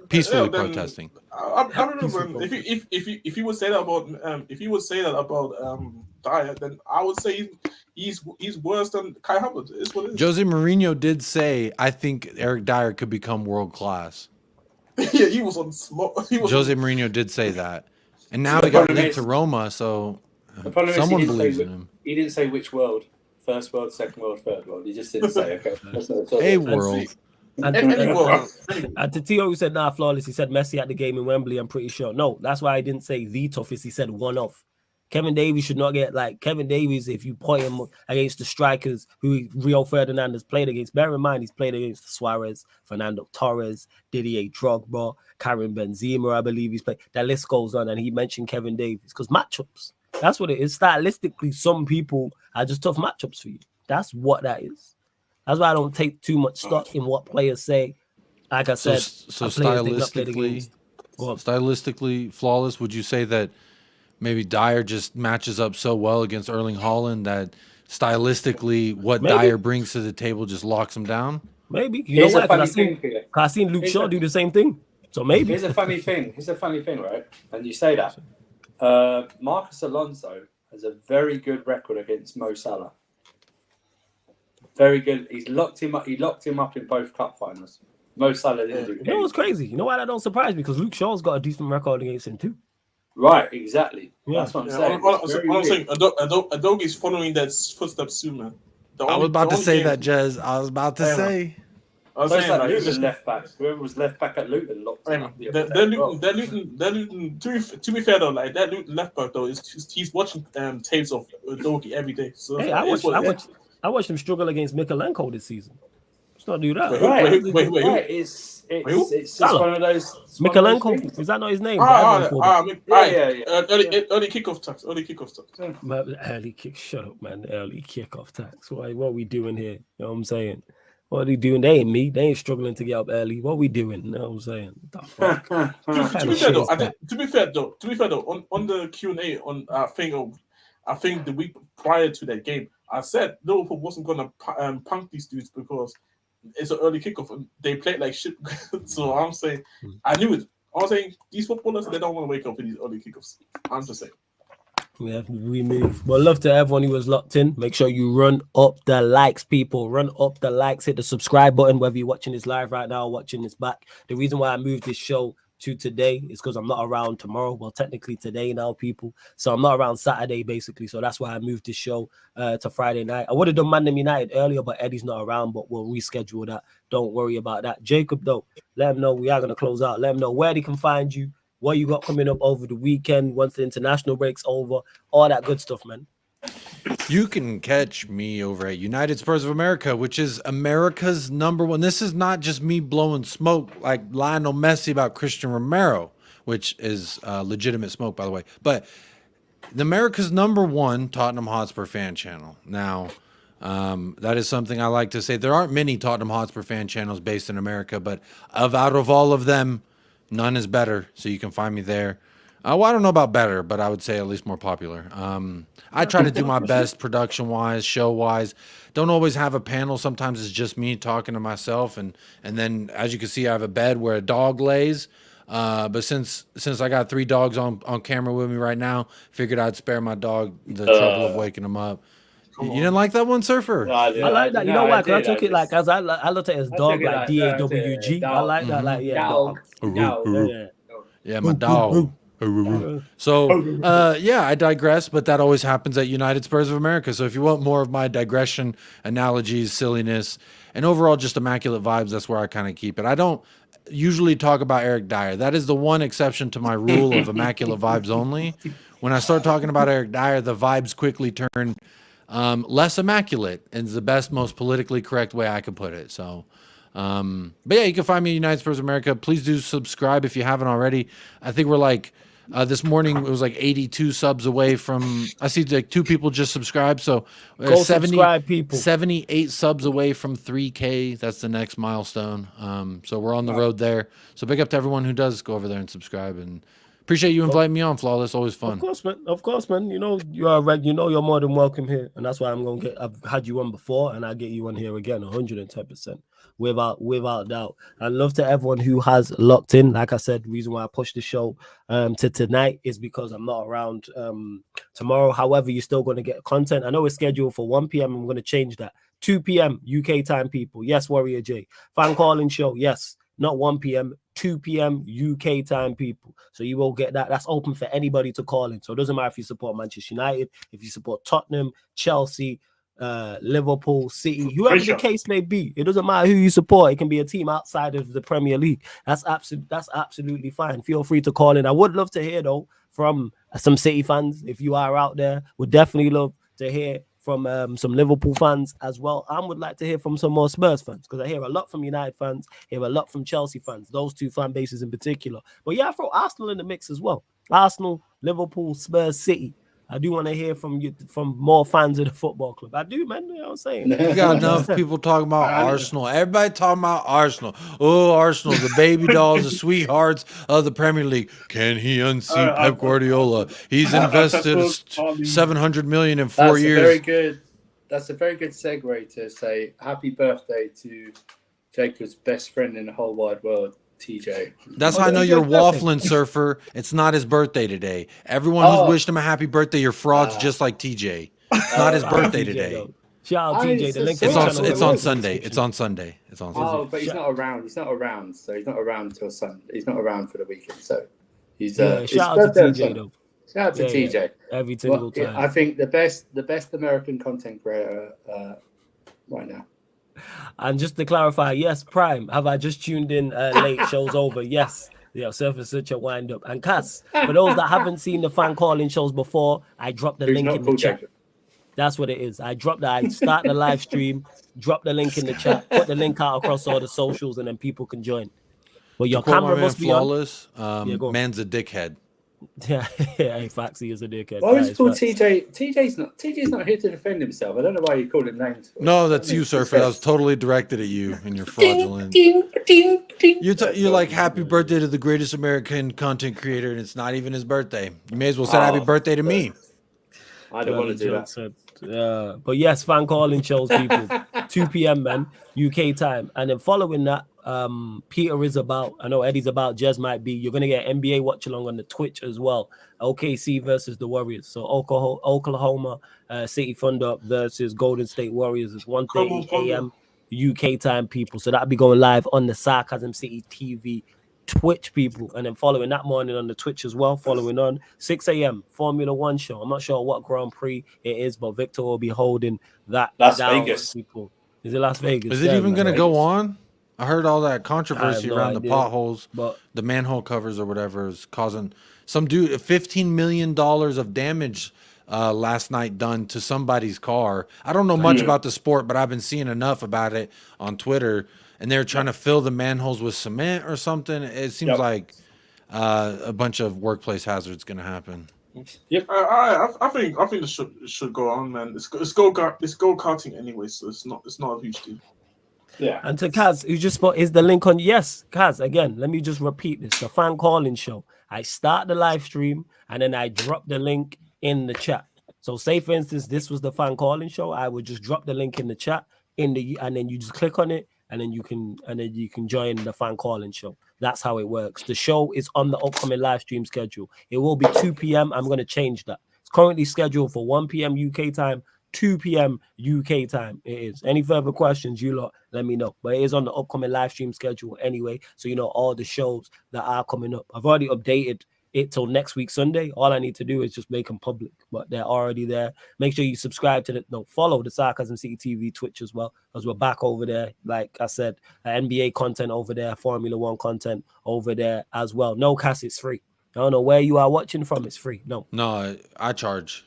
Peacefully protesting. I don't know, man. If you would say that about Dyer, then I would say he's worse than Kai Havertz. It's what it is. Jose Mourinho did say, I think Eric Dyer could become world class. Yeah, he was on smoke. Jose Mourinho did say that. And now he got linked to Roma, so someone believes in him. He didn't say which world. First world, second world, third world. He just didn't say, okay. A world. And to Tio, who said, nah, flawless. He said Messi at the game in Wembley, I'm pretty sure. No, that's why I didn't say the toughest. He said one of. Kevin Davies should not get like Kevin Davies if you point him against the strikers who Rio Ferdinand has played against. Bear in mind, he's played against Suarez, Fernando Torres, Didier Drogba, Karim Benzema, I believe he's played. That list goes on, and he mentioned Kevin Davies because matchups. That's what it is. Stylistically, some people are just tough matchups for you. That's what that is. That's why I don't take too much stock in what players say. Like I said, so stylistically, flawless. Would you say that maybe Dyer just matches up so well against Erling Haaland that stylistically what Dyer brings to the table just locks him down? Maybe. You know what? Because I seen Luke Shaw do the same thing. So maybe. Here's a funny thing, right? And you say that. Marcus Alonso has a very good record against Mo Salah. Very good. He locked him up in both cup finals. Mo Salah didn't do anything. It was crazy. You know why that don't surprise me? Because Luke Shaw's got a decent record against him too. Right, exactly. Yeah. That's what I'm saying. I'm saying Adogi's following that footsteps soon, man. I was about to say that, Jez. I was about to say. I was saying, like, Luton left back. Whoever was left back at Luton locked him up. They're Luton. To be fair though, like that Luton left back though, he's watching tapes of Adogi every day. So hey, I watched him struggle against Mikalenko this season. Let's not do that. Wait. It's just one of those. Mikalenko, is that not his name? Early kickoff tax. Early kick. Shut up, man. Early kickoff tax. What are we doing here? You know what I'm saying? What are they doing? They ain't me. They ain't struggling to get up early. What are we doing? You know what I'm saying? The fuck? To be fair though, on the Q&A on I think the week prior to that game, I said Liverpool wasn't gonna punk these dudes because it's an early kickoff and they played like shit. So I'm saying, I knew it. I'm saying these footballers, they don't want to wake up for these early kickoffs. I'm just saying. Yeah, we move. Well, love to everyone who was locked in. Make sure you run up the likes, people. Run up the likes. Hit the subscribe button, whether you're watching this live right now or watching this back. The reason why I moved this show to today is because I'm not around tomorrow. Well, technically today now, people. So I'm not around Saturday, basically. So that's why I moved this show to Friday night. I would have done Man United earlier, but Eddie's not around. But we'll reschedule that. Don't worry about that. Jacob, though, let him know we are going to close out. Let him know where they can find you. What you got coming up over the weekend once the international break's over, all that good stuff, man. You can catch me over at United Spurs of America, which is America's #1. This is not just me blowing smoke like Lionel Messi about Christian Romero, which is legitimate smoke, by the way. But America's #1 Tottenham Hotspur fan channel. Now, that is something I like to say. There aren't many Tottenham Hotspur fan channels based in America, but out of all of them, none is better, so you can find me there. Well, I don't know about better, but I would say at least more popular. I try to do my best production-wise, show-wise. Don't always have a panel. Sometimes it's just me talking to myself, and then, as you can see, I have a bed where a dog lays. But since I got 3 dogs on camera with me right now, figured I'd spare my dog the trouble of waking him up. You didn't like that one, Surfer? I like that. You know why? Because I took it like as I looked at his dog like DAWG. I like that. Like dog. Yeah, my dog. So, I digress, but that always happens at United Spurs of America. So if you want more of my digression, analogies, silliness, and overall just immaculate vibes, that's where I kind of keep it. I don't usually talk about Eric Dyer. That is the one exception to my rule of immaculate vibes only. When I start talking about Eric Dyer, the vibes quickly turn less immaculate, and is the best, most politically correct way I could put it. So, but yeah, you can find me at United Spurs of America. Please do subscribe if you haven't already. I think we're like, this morning it was like 82 subs away from, I see like 2 people just subscribed. So go subscribe, people. 78 subs away from 3K. That's the next milestone. So we're on the road there. So big up to everyone who does go over there and subscribe, and Appreciate you inviting me on, Flawless. Always fun. Of course, man. Of course, man. You know you are you know you're more than welcome here, and that's why I'm gonna get. I've had you on before, and I get you on here again, 110%, without doubt. And love to everyone who has locked in. Like I said, the reason why I pushed the show to tonight is because I'm not around tomorrow. However, you're still gonna get content. I know it's scheduled for 1 p.m. I'm gonna change that. 2 p.m. UK time, people. Yes, Warrior J. Fan calling show. Yes, not 1 p.m. 2 p.m. UK time, people. So you will get that. That's open for anybody to call in. So it doesn't matter if you support Manchester United, if you support Tottenham, Chelsea, Liverpool, City, whoever the case may be. It doesn't matter who you support. It can be a team outside of the Premier League. That's absolutely fine. Feel free to call in. I would love to hear though from some City fans. If you are out there, would definitely love to hear from some Liverpool fans as well. I would like to hear from some more Spurs fans because I hear a lot from United fans, hear a lot from Chelsea fans, those two fan bases in particular. But yeah, I throw Arsenal in the mix as well. Arsenal, Liverpool, Spurs, City. I do want to hear from you, from more fans of the football club. I do, man. You know what I'm saying? You got enough people talking about Arsenal. Everybody talking about Arsenal. Oh, Arsenal, the baby dolls, the sweethearts of the Premier League. Can he unseat Pep Guardiola? He's invested $700 million in 4 years. That's a very good segue to say happy birthday to Jacob's best friend in the whole wide world, TJ. That's how I know you're waffling, Surfer. It's not his birthday today. Everyone who's wished him a happy birthday, you're frauds just like TJ. It's not his birthday today. Shout out TJ. The link it's on Sunday. It's on Sunday. It's on Sunday. Oh, but he's not around. He's not around. So he's not around till Sunday. He's not around for the weekend. So he's shout out to TJ though. Shout out to TJ. Yeah. Every single time. I think the best American content creator right now. And just to clarify, yes, Prime, have I just tuned in late? Show's over. Yes. Yeah, Surfer's such a wind up. And Cass, for those that haven't seen the fan calling shows before, I dropped the link in the chat. That's what it is. I start the live stream, drop the link in the chat, put the link out across all the socials, and then people can join. But your camera must be flawless. Man's a dickhead. Yeah, Faxi is a dickhead. Why was it called TJ? TJ's not here to defend himself. I don't know why you called him names. No, that's you, Surfer. That was totally directed at you, and you're fraudulent. You're like, happy birthday to the greatest American content creator, and it's not even his birthday. You may as well say happy birthday to me. I don't want to do that. But yes, fan calling shows, people. 2 p.m. man, UK time, and then following that, Peter is about. I know Eddie's about. Jez might be. You're gonna get NBA watch along on the Twitch as well. OKC versus the Warriors. So Oklahoma City Thunder versus Golden State Warriors is 1:30 a.m. UK time, people. So that'll be going live on the Sarcasm City TV Twitch, people. And then following that morning on the Twitch as well. Following on 6 a.m. Formula One show. I'm not sure what Grand Prix it is, but Victor will be holding that. Las Vegas, people. Is it Las Vegas? Is it even gonna go on? I heard all that controversy around the potholes, but the manhole covers or whatever is causing some dude $15 million of damage last night done to somebody's car. I don't know much about the sport, but I've been seeing enough about it on Twitter, and they're trying to fill the manholes with cement or something. It seems like a bunch of workplace hazards going to happen. Yep, I think this should go on, man. It's go karting anyway, so it's not a huge deal. Yeah. And to Kaz, who just put is the link on. Yes, Kaz, again, let me just repeat this. The fan calling show. I start the live stream and then I drop the link in the chat. So say for instance, this was the fan calling show. I would just drop the link in the chat and then you just click on it and then you can join the fan calling show. That's how it works. The show is on the upcoming live stream schedule. It will be 2 p.m. I'm going to change that. It's currently scheduled for 1 p.m. UK time. 2 p.m. UK time. It is. Any further questions, you lot, let me know. But it is on the upcoming live stream schedule anyway, so you know all the shows that are coming up. I've already updated it till next week Sunday. All I need to do is just make them public, but they're already there. Make sure you subscribe to follow the Sarcasm City TV Twitch as well, because we're back over there. Like I said, NBA content over there, Formula One content over there as well. No, Cass, it's free. I don't know where you are watching from. It's free. No, I charge.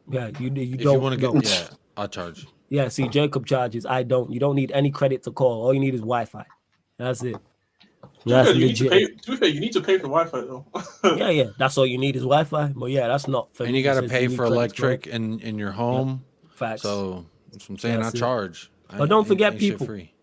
Yeah, you don't. If you want to go, yeah, I'll charge. Yeah, see, Jacob charges. I don't. You don't need any credit to call. All you need is Wi-Fi. That's it. That's legit. You need to pay for Wi-Fi though. yeah. That's all you need is Wi-Fi. But yeah, that's not for. And you got to pay for electric in your home. Facts. So that's what I'm saying. I charge. But don't forget, people. Free.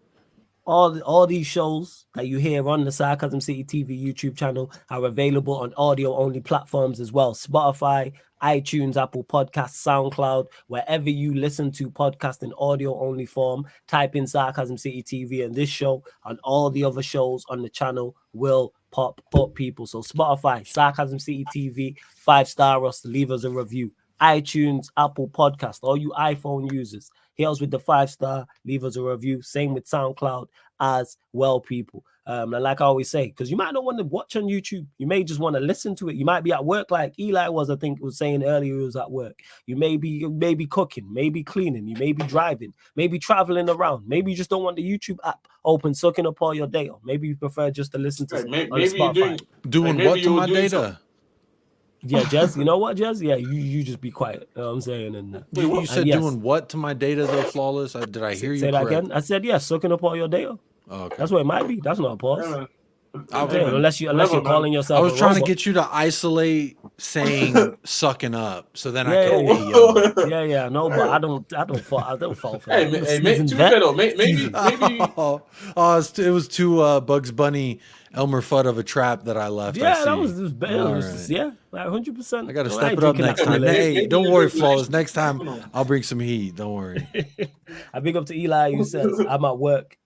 all these shows that you hear on the Sarcasm City TV YouTube channel are available on audio only platforms as well. Spotify, iTunes, Apple Podcasts, SoundCloud, wherever you listen to podcast in audio only form, type in Sarcasm City TV, and this show and all the other shows on the channel will pop up, people. So Spotify, Sarcasm City TV, 5-star us, leave us a review. iTunes, Apple Podcast, all you iPhone users, hit us with the 5-star, leave us a review. Same with SoundCloud as well, people. And like I always say, because you might not want to watch on YouTube, you may just want to listen to it. You might be at work, like Eli was, I think, was saying earlier. He was at work. You may be cooking, maybe cleaning, you may be driving, maybe traveling around. Maybe you just don't want the YouTube app open, sucking up all your data. Maybe you prefer just to listen to Hey, on maybe Spotify. you're Doing maybe what to you're my doing data? Yeah, Jez, you know what, Jez? Yeah, you just be quiet. You know what I'm saying? And You said yes. doing what to my data though, Flawless? Did I hear you Say that correct? again. I said, yeah, sucking up all your data. Oh, okay. That's what it might be. That's not a pause. Yeah, man. Okay. Yeah, unless you're calling yourself. I was a trying to robot. get you to isolate saying "sucking up," so then I can hey yo. Yeah, no, but I don't fall for Hey, that. to be fair though, maybe It was too Bugs Bunny Elmer Fudd of a trap that I left. Yeah, I that see. was just bad. All Yeah, like 100%. I got to step it up next time. Hey, don't worry, Flawless. Next time I'll bring some heat. Don't worry. I big up to Eli who says, I'm at work.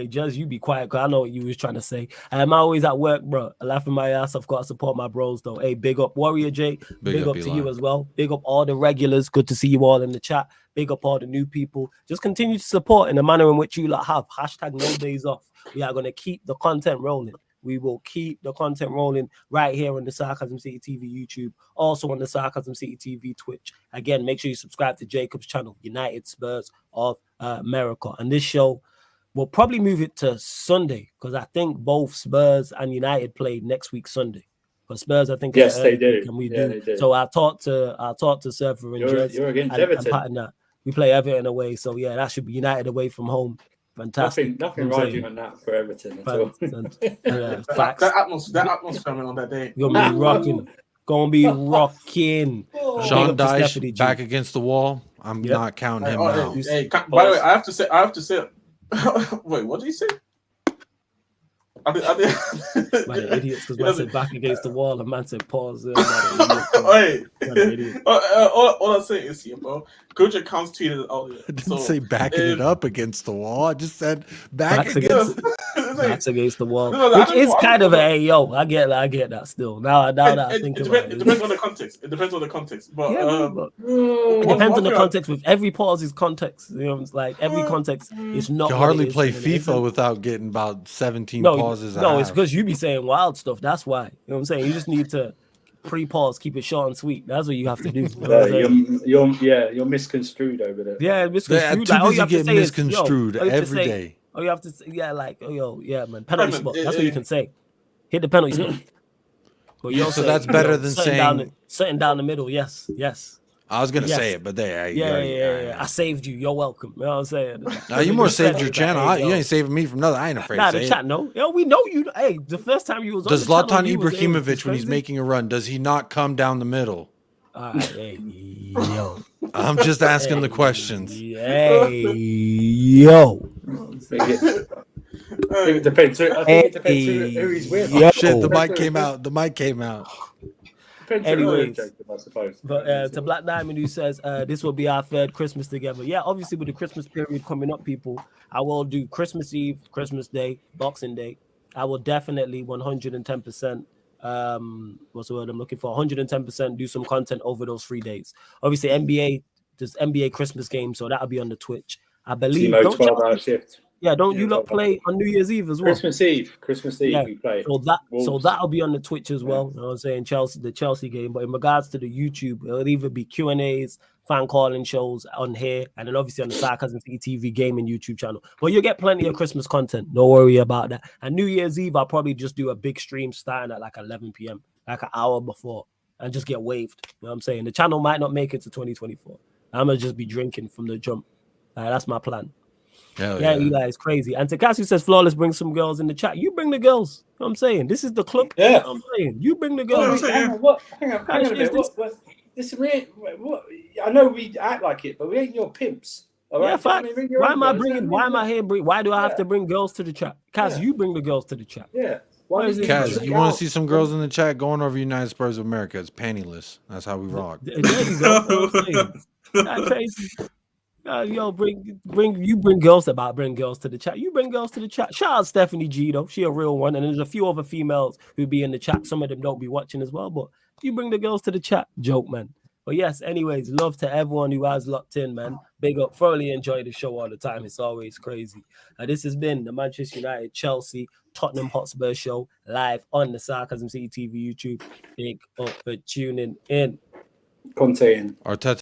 Just you be quiet because I know what you was trying to say. I'm always at work, bro. Laughing my ass. I've got to support my bros though. Hey, big up Warrior J. Big up to Eli. you as well. Big up all the regulars. Good to see you all in the chat. Big up all the new people. Just continue to support in the manner in which you lot have. Hashtag no days off. We are going to keep the content rolling. We will keep the content rolling right here on the Sarcasm City TV YouTube, also on the Sarcasm City TV Twitch. Again, make sure you subscribe to Jacob's channel, United Spurs of America. And this show, we'll probably move it to Sunday because I think both Spurs and United play next week Sunday. But Spurs, I think, yes, they do. And we yeah, do. They do. So I talked to Surfer and Jez. You're against and Everton. Pat and that. We play Everton away, so yeah, that should be United away from home. Fantastic. Nothing riding on that for Everton at all. Facts. That atmosphere on that day. Gonna be rocking. Sean Dyche back against the wall. I'm not counting him out. By the way, I have to say. Wait, what did he say? I did. Man, idiots, because man said back against the wall and man said pause. Hey, all I'm saying is here, bro. Coach accounts tweeted out. I didn't say backing it up against the wall. I just said backs against the wall, which is kind of a yo. I get that still. Now that I think about it, it depends on the context. It depends on the context, but it depends on the context. With every pause is context. You know, it's like every context is not. You hardly play FIFA without getting about 17 pauses. No, it's because you be saying wild stuff. That's why. You know what I'm saying? You just need to pre-pause, keep it short and sweet. That's what you have to do. You're misconstrued over there. Yeah, misconstrued. Too busy getting misconstrued every day. Oh, you have to say, man, penalty spot. That's what you can say. Hit the penalty spot. But so that's better than saying sitting down the middle. Yes. I was gonna say it, but there. Yeah. I saved you. You're welcome. You know what I'm saying? Now you more saved your channel. You ain't saving me from nothing. I ain't afraid to say the chat, no. Yo, we know you. Hey, the first time you was on does the Zlatan channel, Ibrahimovic, when he's making a run, does he not come down the middle? All right, hey, yo. I'm just asking the questions. Hey, yo. It depends. I think it depends who he's with. Oh, shit, the mic came out. Anyways, but to Black Diamond, who says this will be our third Christmas together. Yeah, obviously with the Christmas period coming up, people, I will do Christmas Eve, Christmas Day, Boxing Day. I will definitely 110%. What's the word I'm looking for? 110% do some content over those 3 days. Obviously, there's NBA Christmas game, so that'll be on the Twitch. I believe. 12-hour shift. Yeah, don't you lot play on New Year's Eve as well? Christmas Eve we play. So that'll be on the Twitch as well. You know what I'm saying? The Chelsea game. But in regards to the YouTube, it'll either be Q&As, fan calling shows on here, and then obviously on the Sarcasm City TV gaming YouTube channel. But you'll get plenty of Christmas content. Don't worry about that. And New Year's Eve, I'll probably just do a big stream starting at like 11 p.m., like an hour before, and just get waved. You know what I'm saying? The channel might not make it to 2024. I'm going to just be drinking from the jump. That's my plan. Yeah, Eli is crazy. And Takashi says, Flawless, bring some girls in the chat. You bring the girls. You know what I'm saying? This is the club. Yeah. I'm saying. You bring the girls. Hang on a minute. Listen, I know we act like it, but we ain't your pimps. All Yeah, right, fact. Johnny, bring your Why own am I girls, bringing? don't Why bring am I here? Why do I have Yeah. to bring girls to the chat? Kaz, Yeah. you bring the girls to the chat. Yeah. Why Why is did this Kaz, trick you want out? to see some girls in the chat going over United Spurs of America? It's pantyless. That's how we rock. There you go. I'm saying. Tracy. Yo, bring girls to the chat. You bring girls to the chat. Shout out Stephanie G though. She a real one. And there's a few other females who be in the chat. Some of them don't be watching as well, but you bring the girls to the chat. Joke, man. But yes, anyways, love to everyone who has locked in, man. Big up. Thoroughly enjoy the show all the time. It's always crazy. This has been the Manchester United, Chelsea, Tottenham Hotspur show live on the Sarcasm City TV YouTube. Big up for tuning in. Conte in. Arteta